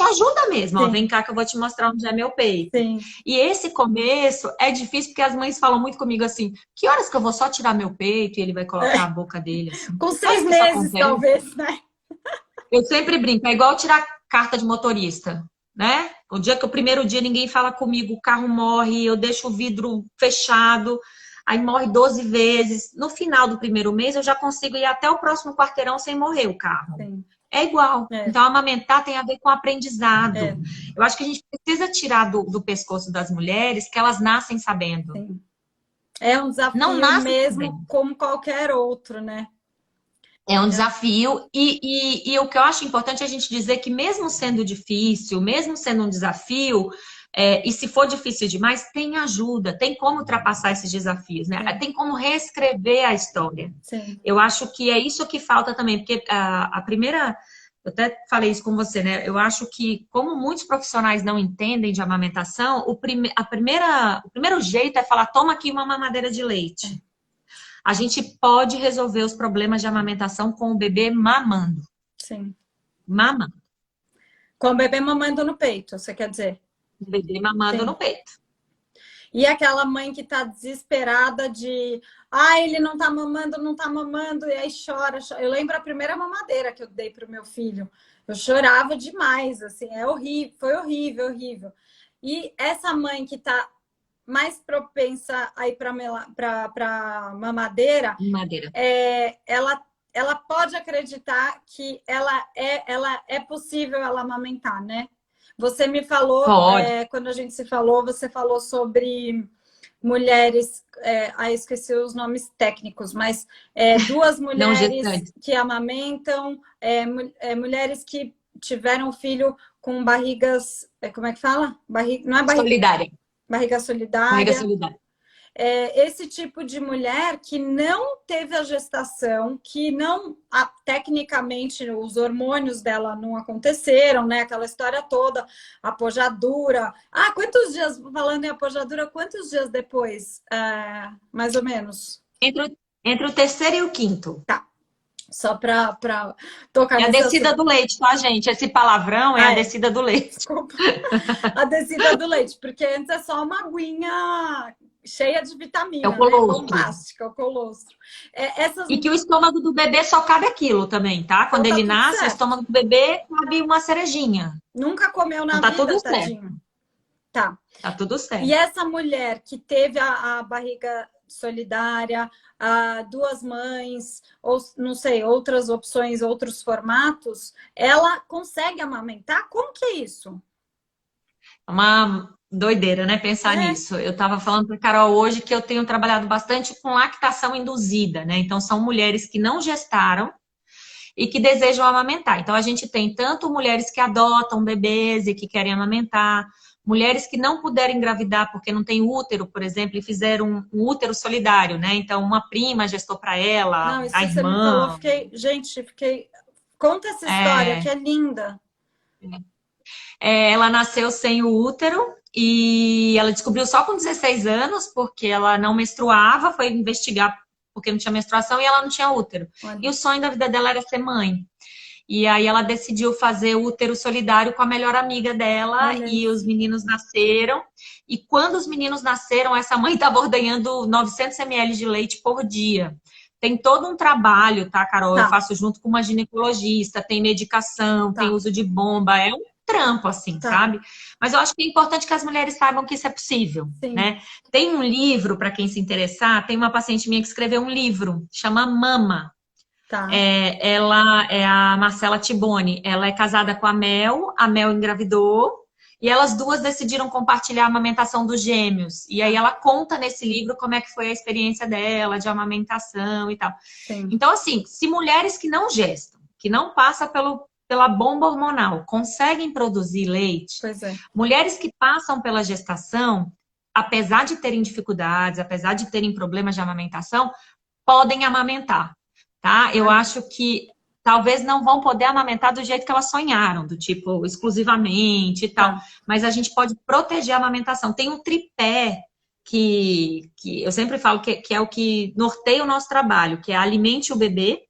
ajuda mesmo. Ó, vem cá que eu vou te mostrar onde é meu peito. Sim. E esse começo é difícil, porque as mães falam muito comigo assim, que horas que eu vou só tirar meu peito e ele vai colocar a boca dele? Assim? Com 6 meses, talvez, né? Eu sempre brinco, é igual tirar carta de motorista. né? O dia que o primeiro dia ninguém fala comigo, o carro morre, eu deixo o vidro fechado, aí morre 12 vezes. No final do primeiro mês, eu já consigo ir até o próximo quarteirão sem morrer o carro. Sim. É igual. É, Então, amamentar tem a ver com aprendizado. é, Eu acho que a gente precisa tirar do pescoço das mulheres que elas nascem sabendo. sim. É um Não desafio nascem mesmo, sabendo. como qualquer outro, né? É um É, desafio, e o que eu acho importante é a gente dizer que, mesmo sendo difícil, mesmo sendo um desafio, e se for difícil demais, tem ajuda, tem como ultrapassar esses desafios, né? sim, Tem como reescrever a história. sim, Eu acho que é isso que falta também, porque a primeira. Eu até falei isso com você, né? Eu acho que, como muitos profissionais não entendem de amamentação, o primeiro jeito é falar: toma aqui uma mamadeira de leite. A gente pode resolver os problemas de amamentação com o bebê mamando. sim. Mamando. Com o bebê mamando no peito, você quer dizer? O bebê mamando Sim. no peito. E aquela mãe que tá desesperada de, ele não tá mamando, não tá mamando, e aí chora, chora. Eu lembro a primeira mamadeira que eu dei pro meu filho. Eu chorava demais, assim, é horrível, foi horrível, horrível. E essa mãe que tá mais propensa a ir para mamadeira, Madeira. ela pode acreditar que ela é possível ela amamentar, né? Você me falou, Pode. quando a gente se falou, você falou sobre mulheres, esqueci os nomes técnicos, mas duas Não mulheres gestante. que amamentam, mulheres que tiveram filho com barrigas, como é que fala? Barriga, não é barriga, Solidária. barriga Barriga solidária. solidária. Esse tipo de mulher que não teve a gestação, que não, tecnicamente, os hormônios dela não aconteceram, né? Aquela história toda, apojadura. Quantos dias, falando em apojadura, quantos dias depois, mais ou menos? Entre o terceiro e o quinto. Só para tocar É a nesse descida assunto. do leite, tá, gente? Esse palavrão é a É, descida do leite. desculpa. A descida do leite, porque antes é só uma aguinha cheia de É o vitamina, né? colostro. Bombástica, o colostro. Essas E que o estômago do bebê só cabe aquilo também, tá? Então Quando tá ele tudo nasce, o certo. estômago do bebê cabe uma cerejinha. Nunca comeu Então na tá tudo vida, certo. tadinho. Tá. Tá tudo E certo. essa mulher que teve a barriga solidária, duas mães, ou não sei, outras opções, outros formatos, ela consegue amamentar? Como que é isso? Uma doideira, né? Pensar É, nisso. Eu estava falando para Carol hoje que eu tenho trabalhado bastante com lactação induzida, né? Então, são mulheres que não gestaram e que desejam amamentar. Então, a gente tem tanto mulheres que adotam bebês e que querem amamentar, mulheres que não puderam engravidar porque não tem útero, por exemplo, e fizeram um útero solidário, né? Então, uma prima gestou para ela, não, a isso você me falou, irmã. fiquei, gente, fiquei. Conta essa história, que é linda. Ela nasceu sem o útero e ela descobriu só com 16 anos, porque ela não menstruava, foi investigar porque não tinha menstruação e ela não tinha útero. E Olha, o sonho da vida dela era ser mãe. E aí ela decidiu fazer o útero solidário com a melhor amiga dela olha e os isso. meninos nasceram. E quando os meninos nasceram, essa mãe estava ordenhando 900 ml de leite por dia. Tem todo um trabalho, tá, Carol? Eu Tá, faço junto com uma ginecologista, tem medicação, tem tá, uso de bomba, é um trampo, assim, tá. sabe? Mas eu acho que é importante que as mulheres saibam que isso é possível, Sim, né? Tem um livro, para quem se interessar, tem uma paciente minha que escreveu um livro, chama Mama. tá, Ela é a Marcela Tiboni. Ela é casada com a Mel engravidou, e elas duas decidiram compartilhar a amamentação dos gêmeos. E aí tá. ela conta nesse livro como é que foi a experiência dela de amamentação e tal. Sim, Então, assim, se mulheres que não gestam, que não passam pela bomba hormonal, conseguem produzir leite, pois é. mulheres que passam pela gestação, apesar de terem dificuldades, apesar de terem problemas de amamentação, podem amamentar, tá? Eu Olha, acho que talvez não vão poder amamentar do jeito que elas sonharam, do tipo exclusivamente e tal, tá. mas a gente pode proteger a amamentação. Tem um tripé que eu sempre falo que é o que norteia o nosso trabalho, que é alimente o bebê,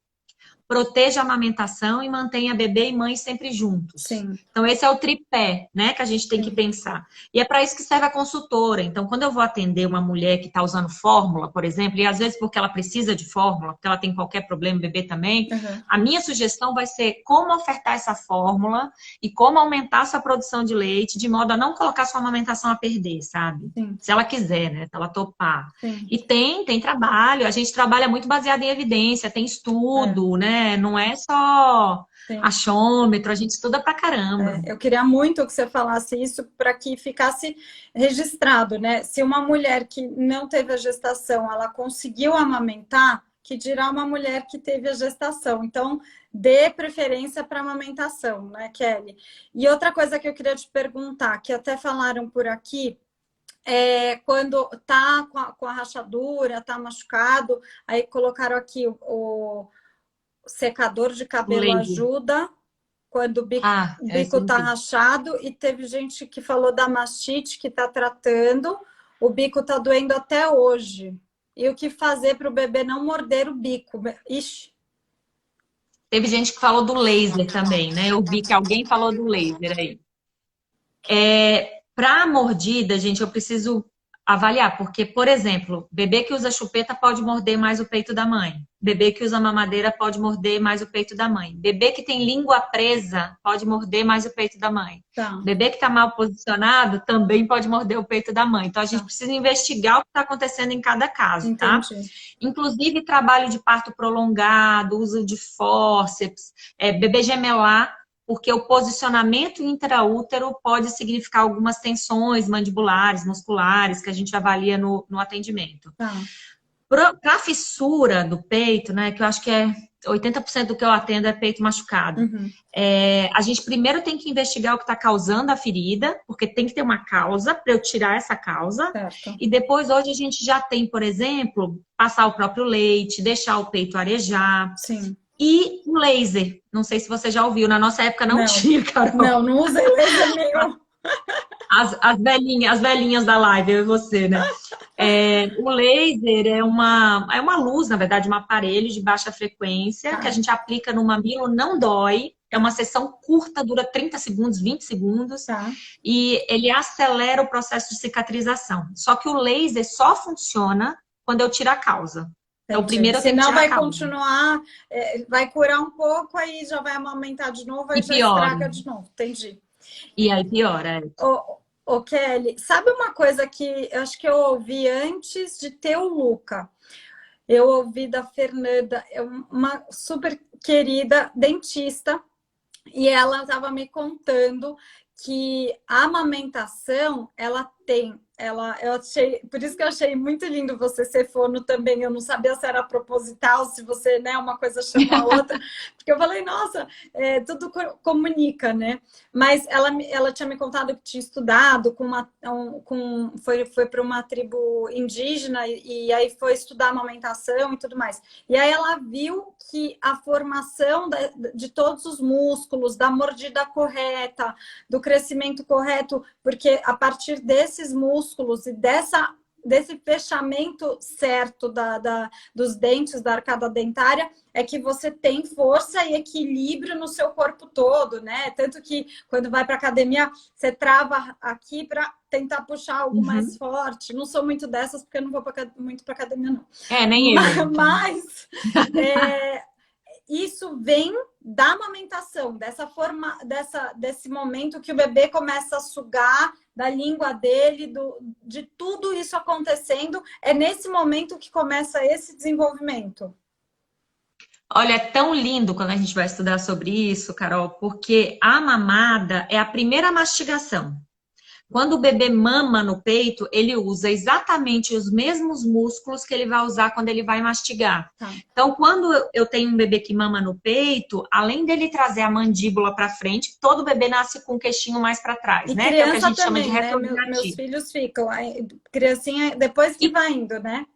proteja a amamentação e mantenha bebê e mãe sempre juntos. Sim. Então, esse é o tripé, né, que a gente tem que pensar. E é para isso que serve a consultora. Então, quando eu vou atender uma mulher que está usando fórmula, por exemplo, e às vezes porque ela precisa de fórmula, porque ela tem qualquer problema, bebê também, a minha sugestão vai ser como ofertar essa fórmula e como aumentar sua produção de leite, de modo a não colocar sua amamentação a perder, sabe? Sim. Se ela quiser, né? Se ela topar. Sim. E tem trabalho. A gente trabalha muito baseado em evidência, tem estudo, né? Não é só achômetro, a gente estuda pra caramba. Eu queria muito que você falasse isso para que ficasse registrado, né? Se uma mulher que não teve a gestação, ela conseguiu amamentar, que dirá uma mulher que teve a gestação. Então, dê preferência para amamentação, né, Kelly? E outra coisa que eu queria te perguntar, que até falaram por aqui, quando tá com a rachadura, tá machucado, aí colocaram aqui o secador de cabelo ajuda quando o bico tá rachado, e teve gente que falou da mastite que tá tratando, o bico tá doendo até hoje. E o que fazer para o bebê não morder o bico? Ixi. Teve gente que falou do laser também, né? Eu vi que alguém falou do laser aí. Para mordida, gente, eu preciso avaliar, porque, por exemplo, bebê que usa chupeta pode morder mais o peito da mãe. Bebê que usa mamadeira pode morder mais o peito da mãe. Bebê que tem língua presa pode morder mais o peito da mãe. Tá. Bebê que está mal posicionado também pode morder o peito da mãe. Então, a gente precisa investigar o que está acontecendo em cada caso, tá? Inclusive, trabalho de parto prolongado, uso de fórceps, bebê gemelar, porque o posicionamento intraútero pode significar algumas tensões mandibulares, musculares, que a gente avalia no atendimento. Para a fissura do peito, né, que eu acho que 80% do que eu atendo é peito machucado. A gente primeiro tem que investigar o que está causando a ferida, porque tem que ter uma causa para eu tirar essa causa. E depois, hoje, a gente já tem, por exemplo, passar o próprio leite, deixar o peito arejar. Sim. E o laser. Não sei se você já ouviu. Na nossa época não tinha, Carol. Não usei laser nenhum. As velhinhas da live, eu e você, né? O laser é uma luz, na verdade, um aparelho de baixa frequência que a gente aplica no mamilo, não dói. É uma sessão curta, dura 30 segundos, 20 segundos. E ele acelera o processo de cicatrização. Só que o laser só funciona quando eu tiro a causa. Então, primeiro eu tenho que tirar vai a causa. continuar, vai curar um pouco, aí já vai amamentar de novo, aí já estraga de novo. Entendi. E aí piora. Ô, Kelly, sabe uma coisa que eu acho que eu ouvi antes de ter o Luca? Eu ouvi da Fernanda, uma super querida dentista, e ela estava me contando que a amamentação, eu achei, por isso que eu achei muito lindo você ser fono também. Eu não sabia se era proposital, se você, né, uma coisa chama a outra, porque eu falei, nossa, tudo comunica, né? Mas ela tinha me contado que tinha estudado foi para uma tribo indígena e aí foi estudar amamentação e tudo mais. E aí ela viu que a formação de todos os músculos, da mordida correta, do crescimento correto, porque a partir desses músculos e desse fechamento certo dos dentes, da arcada dentária, é que você tem força e equilíbrio no seu corpo todo, né? Tanto que quando vai para academia, você trava aqui para tentar puxar algo mais forte. Não sou muito dessas, porque eu não vou muito para academia, não. Nem eu. Mas isso vem da amamentação, desse momento que o bebê começa a sugar da língua dele, de tudo isso acontecendo. É nesse momento que começa esse desenvolvimento. Olha, é tão lindo quando a gente vai estudar sobre isso, Carol, porque a mamada é a primeira mastigação. Quando o bebê mama no peito, ele usa exatamente os mesmos músculos que ele vai usar quando ele vai mastigar. Então, quando eu tenho um bebê que mama no peito, além dele trazer a mandíbula para frente, todo bebê nasce com o queixinho mais para trás, né? Que é o que a gente chama de retrovirativo. Meus filhos ficam, criancinha, depois que vai indo, né?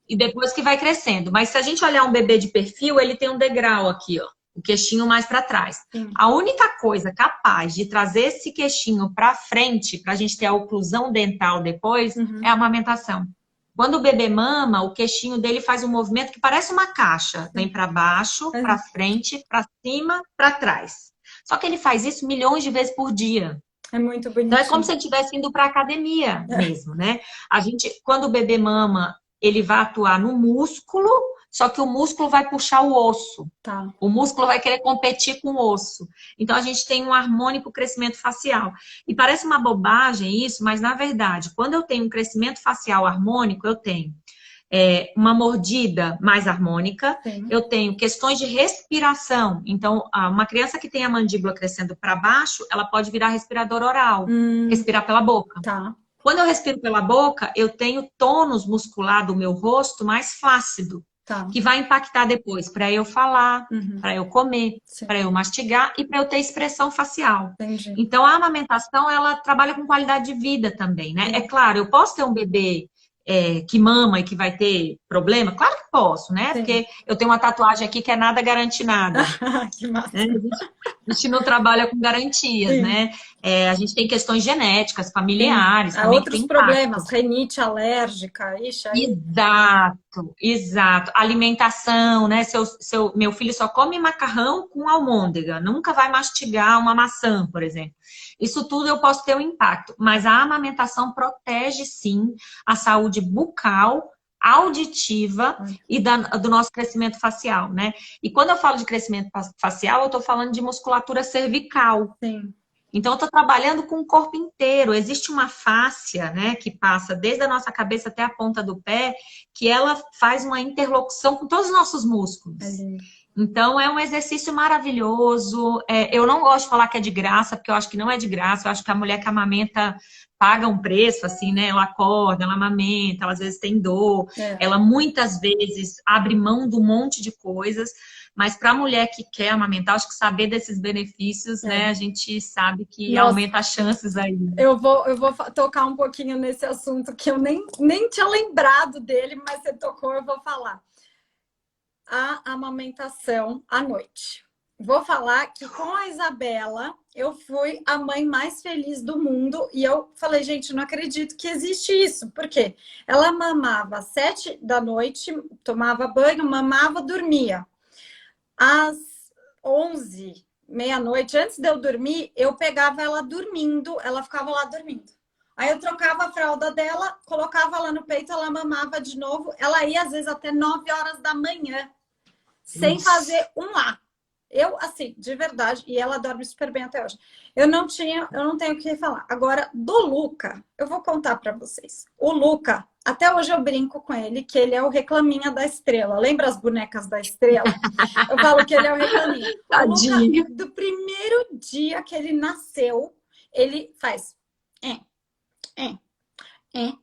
E depois que vai crescendo. Mas se a gente olhar um bebê de perfil, ele tem um degrau aqui, ó. O queixinho mais para trás. A única coisa capaz de trazer esse queixinho para frente, para a gente ter a oclusão dental depois, é a amamentação. Quando o bebê mama, o queixinho dele faz um movimento que parece uma caixa. Vem para baixo, para frente, para cima, para trás. Só que ele faz isso milhões de vezes por dia. É muito Então é como bonitinho. se ele estivesse indo para a academia mesmo, né? A gente, quando o bebê mama, ele vai atuar no músculo, só que o músculo vai puxar o osso. Tá. O músculo vai querer competir com o osso. Então a gente tem um harmônico crescimento facial. E parece uma bobagem isso, mas na verdade, quando eu tenho um crescimento facial harmônico, eu tenho uma mordida mais harmônica, Sim. eu tenho questões de respiração. Então, uma criança que tem a mandíbula crescendo para baixo, ela pode virar respirador oral, respirar pela boca. Tá. Quando eu respiro pela boca, eu tenho tônus muscular do meu rosto mais flácido, Tá. que vai impactar depois para eu falar, para eu comer, Sim. para eu mastigar e para eu ter expressão facial. Entendi. Então, a amamentação, ela trabalha com qualidade de vida também, né? É claro, eu posso ter um bebê que mama e que vai ter problema? Claro que posso, né? Sim. Porque eu tenho uma tatuagem aqui que é nada garantir nada. Que massa. A gente não trabalha com garantias, Sim. né? A gente tem questões genéticas, familiares. Há outros problemas, rinite alérgica, ixi, aí... Exato. Alimentação, né? Meu filho só come macarrão com almôndega, nunca vai mastigar uma maçã, por exemplo. Isso tudo eu posso ter um impacto, mas a amamentação protege, sim, a saúde bucal, auditiva e do nosso crescimento facial, né? E quando eu falo de crescimento facial, eu estou falando de musculatura cervical. Sim. Então, eu estou trabalhando com o corpo inteiro. Existe uma fáscia, né, que passa desde a nossa cabeça até a ponta do pé, que ela faz uma interlocução com todos os nossos músculos. Então, é um exercício maravilhoso. Eu não gosto de falar que é de graça, porque eu acho que não é de graça. Eu acho que a mulher que amamenta paga um preço, assim, né? Ela acorda, ela amamenta, ela às vezes tem dor. Ela muitas vezes abre mão de um monte de coisas. Mas para a mulher que quer amamentar, acho que saber desses benefícios, né? A gente sabe que aumenta as chances aí. Eu vou tocar um pouquinho nesse assunto que eu nem tinha lembrado dele, mas você tocou, eu vou falar. A amamentação à noite. Vou falar que com a Isabela, eu fui a mãe mais feliz do mundo e eu falei, gente, não acredito que existe isso. Por quê? Ela mamava às 7 da noite, tomava banho, mamava, dormia. Às 11, meia-noite, antes de eu dormir, eu pegava ela dormindo, ela ficava lá dormindo. Aí eu trocava a fralda dela, colocava ela no peito, ela mamava de novo. Ela ia, às vezes, até 9 horas da manhã, sem fazer um A. Eu, assim, de verdade, e ela dorme super bem até hoje. Eu não tenho o que falar. Agora, do Luca, eu vou contar para vocês. O Luca, até hoje eu brinco com ele, que ele é o reclaminha da estrela. Lembra as bonecas da estrela? Eu falo que ele é o reclaminha. Tadinho. O Luca, do primeiro dia que ele nasceu, ele faz...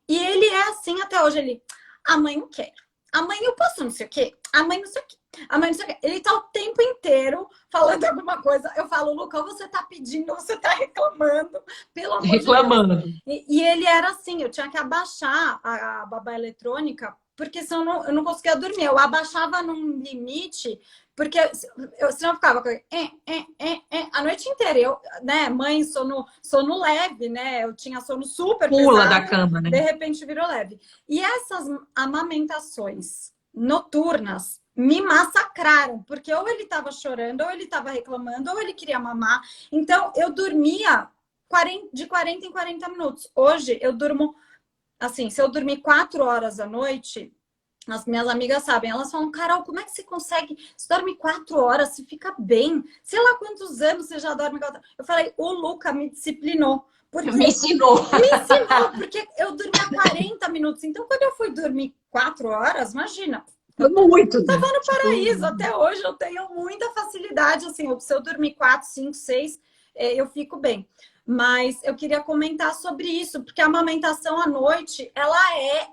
E ele é assim até hoje. Ele, a mãe não quero. A mãe eu posso não sei o quê. A mãe não sei o quê. A mãe não sei o quê. Ele tá o tempo inteiro falando alguma coisa. Eu falo, Luca, você tá pedindo, você tá reclamando. Pelo amor de Deus. E ele era assim, eu tinha que abaixar a babá eletrônica, porque senão eu não conseguia dormir. Eu abaixava num limite, porque senão eu ficava a noite inteira. Eu, né, mãe, sono leve, né? Eu tinha sono super pula pesado, da cama, né? De repente virou leve. E essas amamentações noturnas me massacraram, porque ou ele estava chorando, ou ele estava reclamando, ou ele queria mamar. Então, eu dormia de 40 em 40 minutos. Hoje, eu durmo, assim, se eu dormir 4 horas à noite, as minhas amigas sabem, elas falam, Carol, como é que você consegue? Você dorme 4 horas, você fica bem. Sei lá quantos anos você já dorme 4 horas. Eu falei, o Luca me disciplinou. Me ensinou. Porque eu dormia 40 minutos. Então, quando eu fui dormir 4 horas, imagina... Muito. Tava no paraíso. Até hoje eu tenho muita facilidade. Assim, se eu dormir 4, 5, 6, eu fico bem. Mas eu queria comentar sobre isso, porque a amamentação à noite, ela é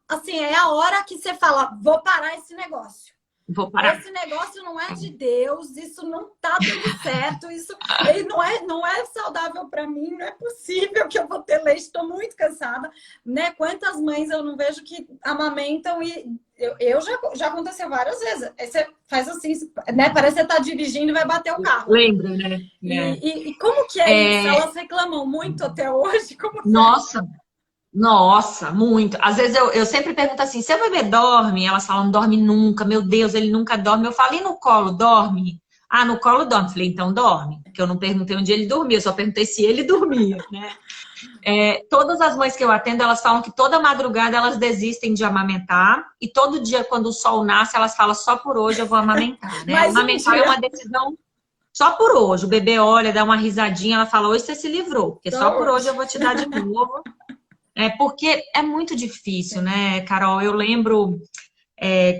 assim, é a hora que você fala, vou parar esse negócio. Vou parar. Esse negócio não é de Deus, isso não tá dando certo, isso não é saudável para mim, não é possível que eu vou ter leite, estou muito cansada, né? Quantas mães eu não vejo que amamentam e já aconteceu várias vezes. Aí você faz assim, né? Parece que você tá dirigindo e vai bater o carro. Lembra, né? E como que é isso? Elas reclamam muito até hoje? Como que Nossa! Nossa, muito. Às vezes eu sempre pergunto assim: seu bebê dorme? Elas falam, não dorme nunca. Meu Deus, ele nunca dorme. Eu falo, e no colo, dorme? Ah, no colo dorme. Falei, então dorme. Porque eu não perguntei onde ele dormia, eu só perguntei se ele dormia, né? Todas as mães que eu atendo, elas falam que toda madrugada elas desistem de amamentar. E todo dia, quando o sol nasce, elas falam, só por hoje eu vou amamentar, né? Mais um Amamentar é dia. uma decisão só por hoje. O bebê olha, dá uma risadinha, ela fala, hoje você se livrou, porque só Só por hoje eu hoje. vou te dar de novo. Porque é muito difícil, né, Carol? Eu lembro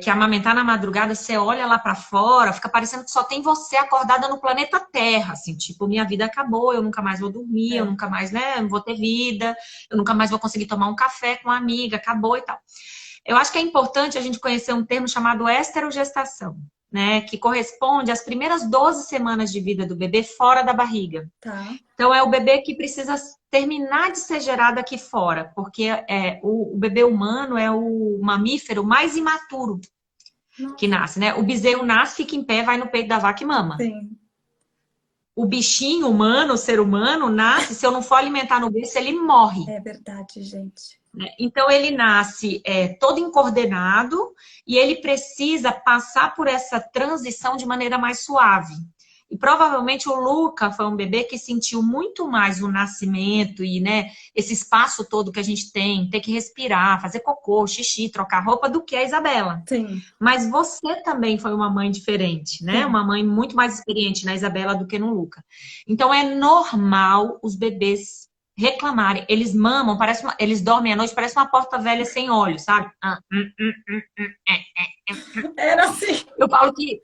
que amamentar na madrugada, você olha lá pra fora, fica parecendo que só tem você acordada no planeta Terra, assim, tipo, minha vida acabou, eu nunca mais vou dormir, eu É. nunca mais, né, não vou ter vida, eu nunca mais vou conseguir tomar um café com uma amiga, acabou e tal. Eu acho que é importante a gente conhecer um termo chamado esterogestação, né, que corresponde às primeiras 12 semanas de vida do bebê fora da barriga. Tá. Então, é o bebê que precisa terminar de ser gerado aqui fora, porque o bebê humano é o mamífero mais imaturo que Nossa. nasce, né? O bezerro nasce, fica em pé, vai no peito da vaca e mama. Sim. O bichinho humano, o ser humano, nasce, se eu não for alimentar no berço, ele morre. É verdade, gente. Então, ele nasce todo incoordenado e ele precisa passar por essa transição de maneira mais suave. E provavelmente o Luca foi um bebê que sentiu muito mais o nascimento e, né, esse espaço todo que a gente tem, ter que respirar, fazer cocô, xixi, trocar roupa, do que a Isabela. Sim, Mas você também foi uma mãe diferente, né? sim. Uma mãe muito mais experiente na Isabela do que no Luca. Então é normal os bebês reclamarem. Eles mamam, eles dormem à noite, parece uma porta velha sem óleo, sabe? Era assim. Eu falo que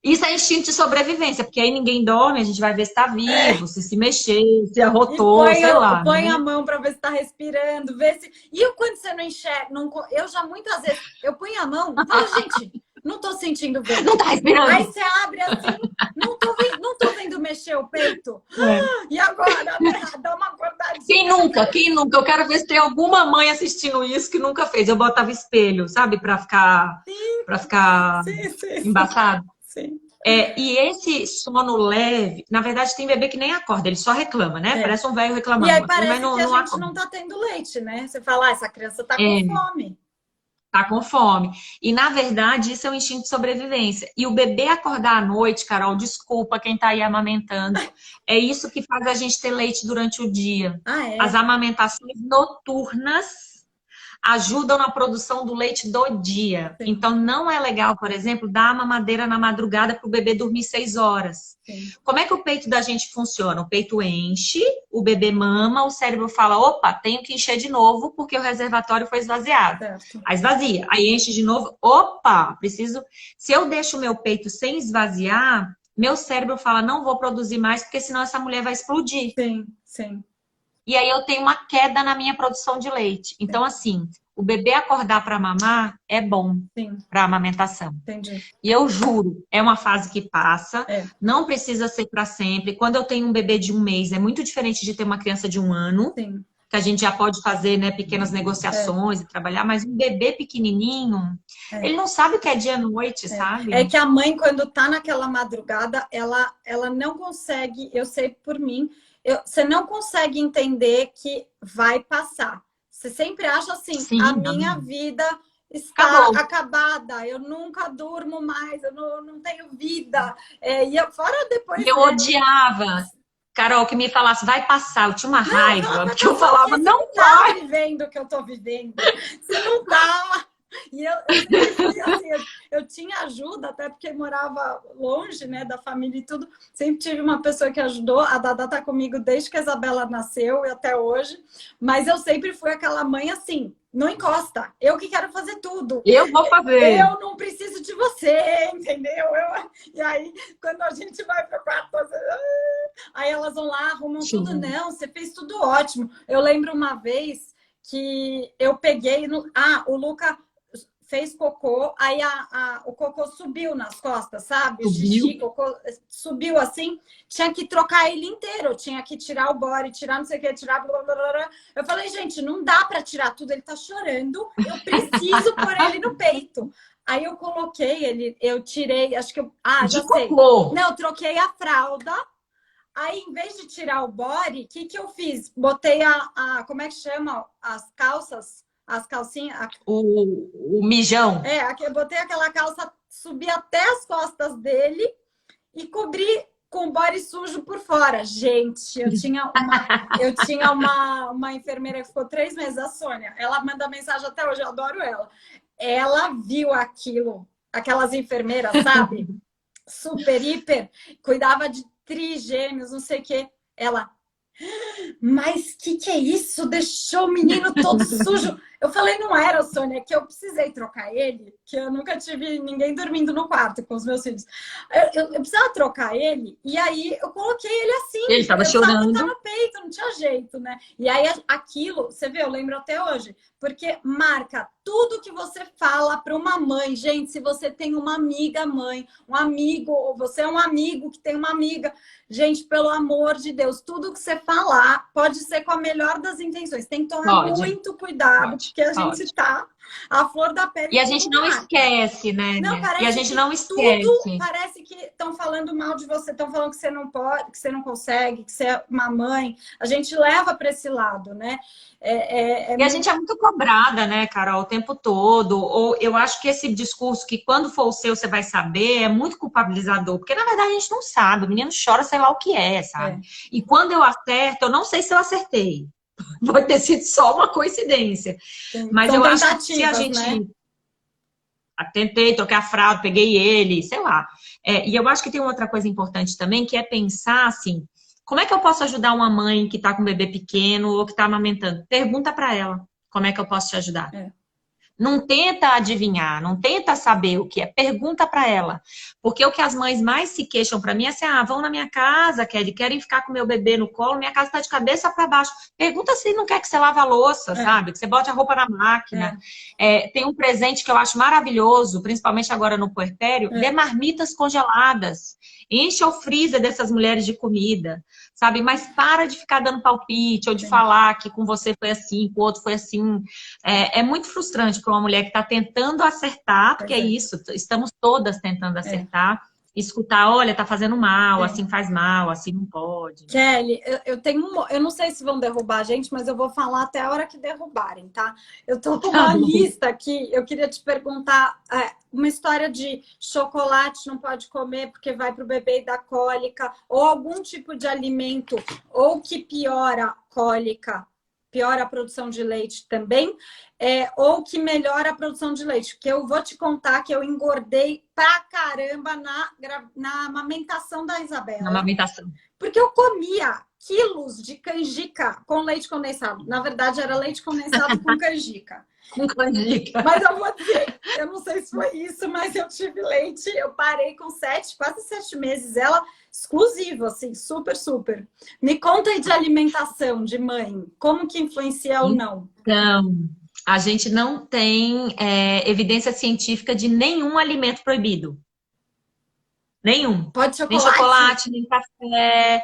isso é instinto de sobrevivência, porque aí ninguém dorme, a gente vai ver se tá vivo, se mexer, se E arrotou, sei lá, põe a né? mão para ver se está respirando, ver se. E quando você não enxerga, eu já muitas vezes eu ponho a mão, falo, gente, não tô sentindo Não vento. tá Aí respirando. você abre assim, não tô vendo mexer o peito. É. E agora, né? Dá uma Quem acordadinha nunca? naquele. Quem nunca? Eu quero ver se tem alguma mãe assistindo isso que nunca fez. Eu botava espelho, sabe? Pra ficar Sim, sim, sim. embaçado. Sim. E esse sono leve, na verdade, tem bebê que nem acorda, ele só reclama, né? É. Parece um velho E reclamando, aí mas parece que não, a não gente acorda. não tá tendo leite, né? Você fala, essa criança tá com É, fome. tá com fome. E, na verdade, isso é um instinto de sobrevivência. E o bebê acordar à noite, Carol, desculpa quem tá aí amamentando, é isso que faz a gente ter leite durante o dia. Ah, As é? amamentações noturnas ajudam na produção do leite do dia. Sim, Então, não é legal, por exemplo, dar a mamadeira na madrugada para o bebê dormir 6 horas. sim. Como é que o peito da gente funciona? O peito enche, o bebê mama, o cérebro fala: opa, tenho que encher de novo porque o reservatório foi esvaziado. Certo. Aí esvazia, aí enche de novo, opa, preciso. Se eu deixo o meu peito sem esvaziar, meu cérebro fala: não vou produzir mais porque senão essa mulher vai explodir. Sim, sim, E aí eu tenho uma queda na minha produção de leite. Então, sim, assim, o bebê acordar para mamar é bom sim. para amamentação. Entendi. E eu juro, é uma fase que passa, É, não precisa ser para sempre. Quando eu tenho um bebê de 1 mês, é muito diferente de ter uma criança de 1 ano, sim. que a gente já pode fazer, né, pequenas É, negociações e trabalhar, mas um bebê pequenininho, é. ele não sabe o que é dia e noite, É sabe? que a mãe, quando tá naquela madrugada, ela não consegue, eu sei por mim, você não consegue entender que vai passar. Você sempre acha assim, a Sim, minha vida está acabou. acabada, eu nunca durmo mais, eu não tenho vida. Fora E depois, eu né? odiava, Carol, que me falasse, vai passar. Eu tinha uma Não, falar raiva, vai porque eu passar o falava, quê? Você não não tá vai. vivendo o que eu tô vivendo. Você não tá. E eu sempre fui assim, eu tinha ajuda, até porque morava longe, né, da família e tudo. Sempre tive uma pessoa que ajudou. A Dada tá comigo desde que a Isabela nasceu e até hoje. Mas eu sempre fui aquela mãe assim, não encosta. Eu que quero fazer tudo. Eu vou fazer. Eu não preciso de você, entendeu? E aí, quando a gente vai para o quarto, aí elas vão lá, arrumam tudo. Sim. Não, você fez tudo ótimo. Eu lembro uma vez que eu peguei o Luca fez cocô, aí o cocô subiu nas costas, sabe? O Subiu. xixi, cocô subiu assim, tinha que trocar ele inteiro, tinha que tirar o body, tirar não sei o que, tirar blá, blá, blá, blá. Eu falei, gente, não dá para tirar tudo, ele tá chorando, eu preciso pôr ele no peito. Aí eu coloquei ele, eu tirei, acho que eu, já De sei. cocô. Não, eu troquei a fralda. Aí, em vez de tirar o body, o que eu fiz? Botei como é que chama? As calças, as calcinhas. O mijão. Aqui eu botei aquela calça, subi até as costas dele e cobri com o body sujo por fora. Gente, eu tinha uma enfermeira que ficou 3 meses, a Sônia. Ela manda mensagem até hoje, eu adoro ela. Ela viu aquilo, aquelas enfermeiras, sabe? Super, hiper, cuidava de trigêmeos, não sei o quê. Ela, mas que é isso? Deixou o menino todo sujo. Eu falei, não era, Sônia, que eu precisei trocar ele, que eu nunca tive ninguém dormindo no quarto com os meus filhos. Eu precisava trocar ele, e aí eu coloquei ele assim. Ele estava chorando. Botar no peito, não tinha jeito, né? E aí aquilo, você vê, eu lembro até hoje, porque marca tudo que você fala para uma mãe. Gente, se você tem uma amiga mãe, um amigo, ou você é um amigo que tem uma amiga, gente, pelo amor de Deus, tudo que você falar pode ser com a melhor das intenções. Tem que tomar muito cuidado, porque a gente tá a flor da pele. E a gente não esquece, né? Não, e a gente não esquece. Tudo parece que estão falando mal de você, estão falando que você não pode, que você não consegue, que você é uma mãe. A gente leva para esse lado, né? E a gente é muito cobrada, né, Carol, o tempo todo. Ou eu acho que esse discurso que quando for o seu você vai saber é muito culpabilizador, porque na verdade a gente não sabe. O menino chora, sei lá o que é, sabe? E quando eu acerto, eu não sei se eu acertei. Pode ter sido só uma coincidência. Mas eu acho que se a gente... Né? Tentei, troquei a fralda, peguei ele, sei lá. E eu acho que tem outra coisa importante também, que é pensar assim, como é que eu posso ajudar uma mãe que está com um bebê pequeno ou que está amamentando? Pergunta para ela, como é que eu posso te ajudar? Não tenta adivinhar, não tenta saber o que é, pergunta para ela. Porque o que as mães mais se queixam para mim é assim, vão na minha casa, querem ficar com meu bebê no colo, minha casa está de cabeça para baixo. Pergunta se não quer que você lave a louça, sabe? Que você bote a roupa na máquina. Tem um presente que eu acho maravilhoso, principalmente agora no puerpério, dê marmitas congeladas. Enche o freezer dessas mulheres de comida, sabe? Mas para de ficar dando palpite ou de falar que com você foi assim, com o outro foi assim. É muito frustrante para uma mulher que está tentando acertar, porque é isso, estamos todas tentando acertar. Escutar, olha, tá fazendo mal, assim faz mal, assim não pode. Kelly, eu não sei se vão derrubar a gente, mas eu vou falar até a hora que derrubarem, tá? Eu tô com uma lista aqui, eu queria te perguntar, uma história de chocolate não pode comer porque vai pro bebê e dá cólica, ou algum tipo de alimento, ou que piora a cólica, piora a produção de leite também, ou que melhora a produção de leite. Porque eu vou te contar que eu engordei pra caramba na amamentação da Isabela. Na amamentação. Porque eu comia quilos de canjica com leite condensado. Na verdade, era leite condensado com canjica. Com canjica. Mas eu vou dizer, eu não sei se foi isso, mas eu tive leite. Eu parei com quase 7 meses. Ela exclusivo, assim, super, super. Me conta aí de alimentação de mãe. Como que influencia ou não? Então, a gente não tem evidência científica de nenhum alimento proibido. Nenhum. Pode chocolate? Nem chocolate, nem café.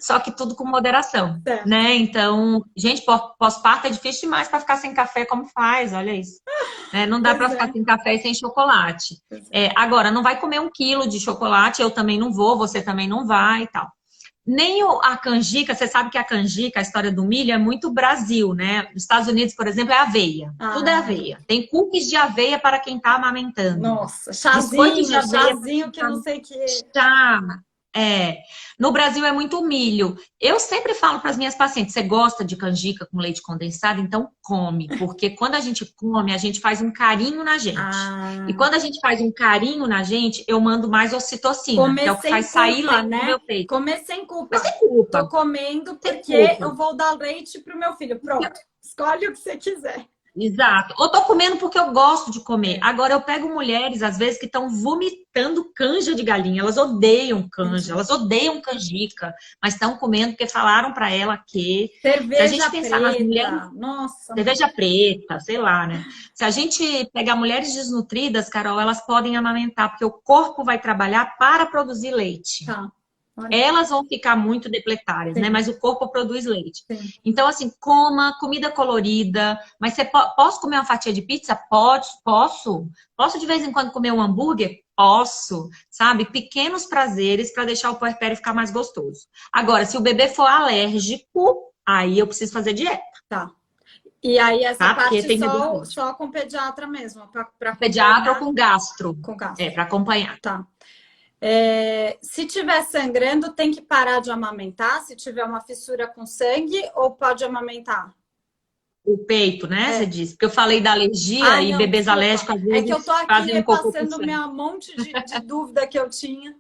Só que tudo com moderação, né? Então, gente, pós-parto é difícil demais para ficar sem café, como faz, olha isso. Não dá para ficar sem café e sem chocolate. Agora, não vai comer 1 quilo de chocolate, eu também não vou, você também não vai e tal. Nem a canjica, você sabe que a canjica, a história do milho, é muito Brasil, né? Nos Estados Unidos, por exemplo, é aveia. Tudo é aveia. Tem cookies de aveia para quem está amamentando. Nossa, chazinho que não sei o que. Chá. No Brasil é muito milho. Eu sempre falo para as minhas pacientes, você gosta de canjica com leite condensado? Então come, porque quando a gente come, a gente faz um carinho na gente. E quando a gente faz um carinho na gente, eu mando mais ocitocina, que é o que faz sair lá no meu peito. Comer sem culpa. Mas sem culpa. Tô comendo porque eu vou dar leite pro meu filho. Pronto, escolhe o que você quiser. Exato. Ou tô comendo porque eu gosto de comer. Agora, eu pego mulheres, às vezes, que estão vomitando canja de galinha. Elas odeiam canja, elas odeiam canjica, mas estão comendo porque falaram para ela que... Cerveja se a gente pensar preta. nas mulheres... Nossa. Cerveja preta, sei lá, né? Se a gente pegar mulheres desnutridas, Carol, elas podem amamentar, porque o corpo vai trabalhar para produzir leite. Tá. Elas vão ficar muito depletárias, né? Mas o corpo produz leite. Sim. Então, assim, coma comida colorida. Mas posso comer uma fatia de pizza? Posso. Posso de vez em quando comer um hambúrguer? posso, sabe? Pequenos prazeres para deixar o puerpério ficar mais gostoso. Agora, se o bebê for alérgico, aí eu preciso fazer dieta. Tá. E aí essa Tá? Porque parte tem regulamento. só com pediatra mesmo, para Pediatra ou acompanhar com gastro. com É, gastro. para acompanhar. Tá. Se tiver sangrando, tem que parar de amamentar? Se tiver uma fissura com sangue, ou pode amamentar? O peito, né? Você É. disse. Porque eu falei da alergia Ai, e não, bebês desculpa. alérgicos às É que eu tô vezes aqui fazem um cocô com repassando sangue. minha monte de dúvida que eu tinha.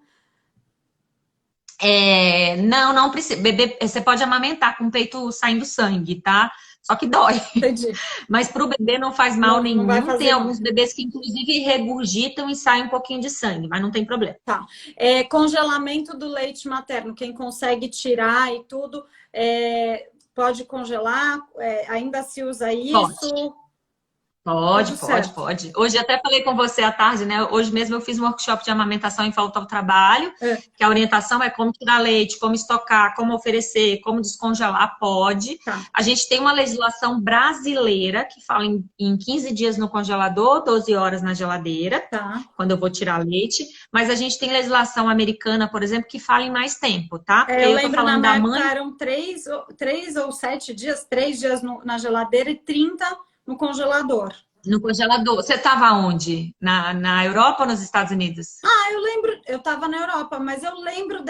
Não, não precisa. Bebê, você pode amamentar com o peito saindo sangue, tá? Só que dói. Entendi. Mas para o bebê não faz mal Não, não vai nenhum. Tem fazer mal. alguns bebês que, inclusive, regurgitam e saem um pouquinho de sangue, mas não tem problema. Tá. Congelamento do leite materno. Quem consegue tirar e tudo, pode congelar? Ainda se usa isso? Pode. Tudo Pode, certo. pode. Hoje até falei com você à tarde, né? Hoje mesmo eu fiz um workshop de amamentação em volta ao trabalho, que a orientação é como tirar leite, como estocar, como oferecer, como descongelar, pode. Tá. A gente tem uma legislação brasileira que fala em 15 dias no congelador, 12 horas na geladeira, Tá. quando eu vou tirar leite, mas a gente tem legislação americana, por exemplo, que fala em mais tempo, tá? Porque Eu eu tô lembro na falando da minha época mãe. eram 3 ou 7 dias, 3 dias na geladeira e 30 no congelador. No congelador. Você estava onde? Na Europa ou nos Estados Unidos? Eu lembro, eu estava na Europa, mas eu lembro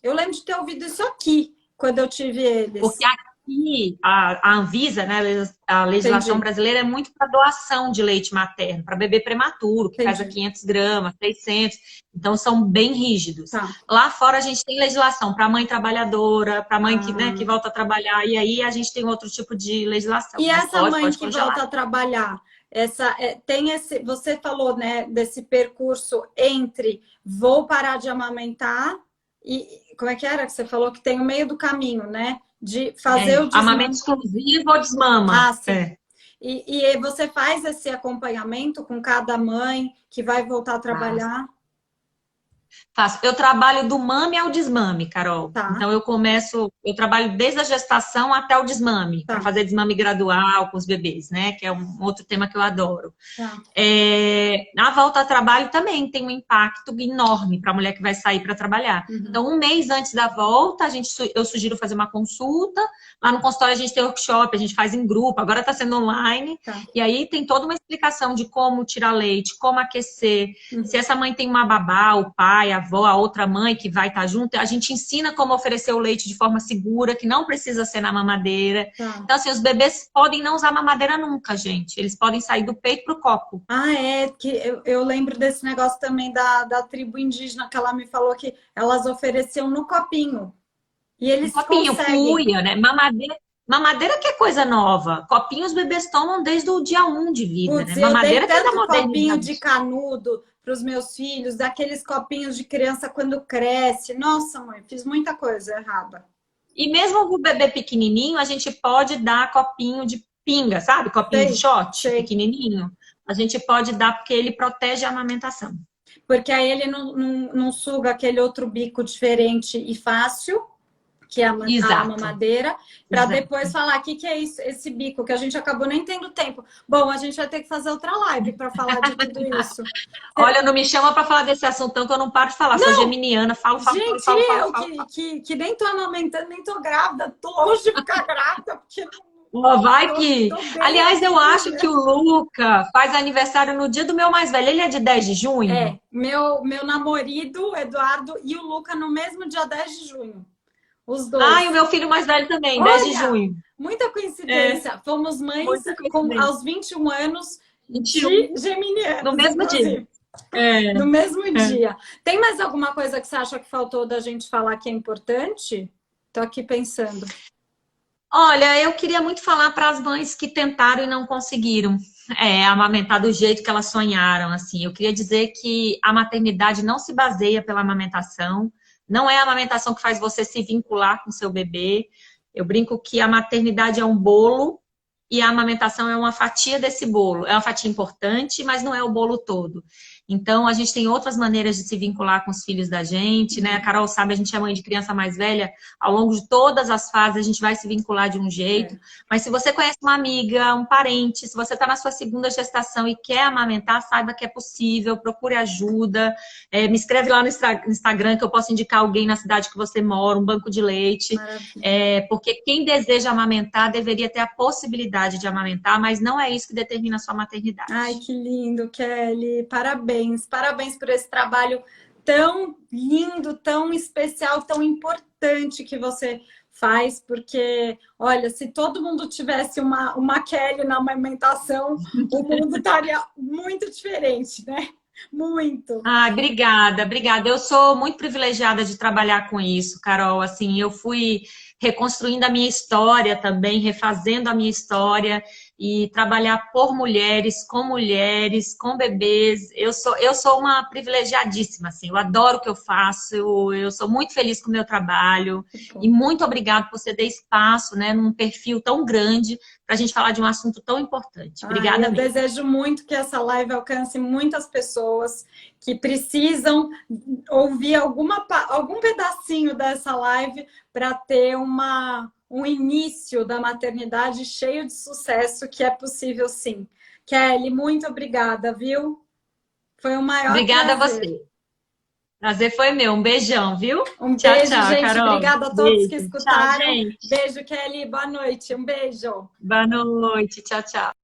eu lembro de ter ouvido isso aqui quando eu tive eles. Porque aqui a Anvisa, né, a legislação Entendi. brasileira é muito para doação de leite materno, para bebê prematuro, que pesa Entendi. 500 gramas, 600. Então, são bem rígidos. Tá. Lá fora, a gente tem legislação para mãe trabalhadora, para mãe que Ah. volta a trabalhar, e aí a gente tem outro tipo de legislação. E Mas essa mãe pode que congelar. volta a trabalhar, você falou, né, desse percurso entre vou parar de amamentar e como é que era que você falou que tem o meio do caminho, né? De fazer o Amamento desmame. exclusivo ou desmama? Ah, sim. E você faz esse acompanhamento com cada mãe que vai voltar a trabalhar? Faço. Eu trabalho do mame ao desmame, Carol. Tá. Então eu trabalho desde a gestação até o desmame, Tá. para fazer desmame gradual com os bebês, né? Que é um outro tema que eu adoro. Tá. A volta ao trabalho também tem um impacto enorme para a mulher que vai sair para trabalhar. Uhum. Então, um mês antes da volta, eu sugiro fazer uma consulta. Lá no consultório a gente tem workshop, a gente faz em grupo, agora está sendo online. Tá. E aí tem toda uma explicação de como tirar leite, como aquecer. Se essa mãe tem uma babá, o pai, a avó, a outra mãe que vai estar junto, a gente ensina como oferecer o leite de forma segura, que não precisa ser na mamadeira. Tá. Então, assim, os bebês podem não usar mamadeira nunca, gente. Eles podem sair do peito pro copo. Que eu lembro desse negócio também da tribo indígena, que ela me falou que elas ofereciam no copinho. E eles Copinho, conseguem. cuia, né? Mamadeira que é coisa nova. Copinho os bebês tomam desde o dia 1 de vida, Putz, né? eu dei Mamadeira que é da tanto copinho modernidade. de canudo para os meus filhos, daqueles copinhos de criança quando cresce. Nossa, mãe, fiz muita coisa errada. E mesmo o bebê pequenininho, a gente pode dar copinho de pinga, sabe? Copinho de shot pequenininho. A gente pode dar porque ele protege a amamentação. Porque aí ele não suga aquele outro bico diferente e fácil, que é a mamadeira, para depois falar o que é isso, esse bico, que a gente acabou nem tendo tempo. Bom, a gente vai ter que fazer outra live para falar de tudo isso. Olha, não me chama para falar desse assunto, então, que eu não paro de falar. Sou geminiana, falo. Gente, que nem tô amamentando, nem tô grávida, tô longe de ficar grávida, porque vai que... Aliás, eu acho que o Luca faz aniversário no dia do meu mais velho. Ele é de 10 de junho? Meu namorado, Eduardo, e o Luca no mesmo dia 10 de junho. Os dois. E o meu filho mais velho também, 10 de junho. Muita coincidência. Fomos mães aos 21 anos 21. de geminianos. No mesmo dia. No mesmo dia. Tem mais alguma coisa que você acha que faltou da gente falar que é importante? Tô aqui pensando. Olha, eu queria muito falar para as mães que tentaram e não conseguiram amamentar do jeito que elas sonharam. Assim, eu queria dizer que a maternidade não se baseia pela amamentação. Não é a amamentação que faz você se vincular com seu bebê. Eu brinco que a maternidade é um bolo e a amamentação é uma fatia desse bolo. É uma fatia importante, mas não é o bolo todo. Então, a gente tem outras maneiras de se vincular com os filhos da gente, né? A Carol sabe, a gente é mãe de criança mais velha, ao longo de todas as fases a gente vai se vincular de um jeito. Mas se você conhece uma amiga, um parente, se você está na sua segunda gestação e quer amamentar, saiba que é possível, procure ajuda. Me escreve lá no Instagram que eu posso indicar alguém na cidade que você mora, um banco de leite. Porque quem deseja amamentar deveria ter a possibilidade de amamentar, mas não é isso que determina a sua maternidade. Ai, que lindo, Kelly. Parabéns. Parabéns por esse trabalho tão lindo, tão especial, tão importante que você faz, porque, olha, se todo mundo tivesse uma Kelly na amamentação, o mundo estaria muito diferente, né? Muito. Ah, obrigada, obrigada. Eu sou muito privilegiada de trabalhar com isso, Carol. Assim, eu fui reconstruindo a minha história também, refazendo a minha história e trabalhar por mulheres, com bebês. Eu sou uma privilegiadíssima, assim. Eu adoro o que eu faço, eu sou muito feliz com o meu trabalho e muito obrigada por você ter espaço, né, num perfil tão grande para a gente falar de um assunto tão importante. Obrigada eu mesmo. desejo muito que essa live alcance muitas pessoas que precisam ouvir algum pedacinho dessa live para ter um início da maternidade cheio de sucesso, que é possível sim. Kelly, muito obrigada, viu? Foi um maior Obrigada prazer. a você. Prazer foi meu. Um beijão, viu? Um Tchau, beijo, tchau, gente. Carol. Obrigada a todos que Beijo. Tchau, escutaram. gente. Beijo, Kelly. Boa noite. Um beijo. Boa noite. Tchau, tchau.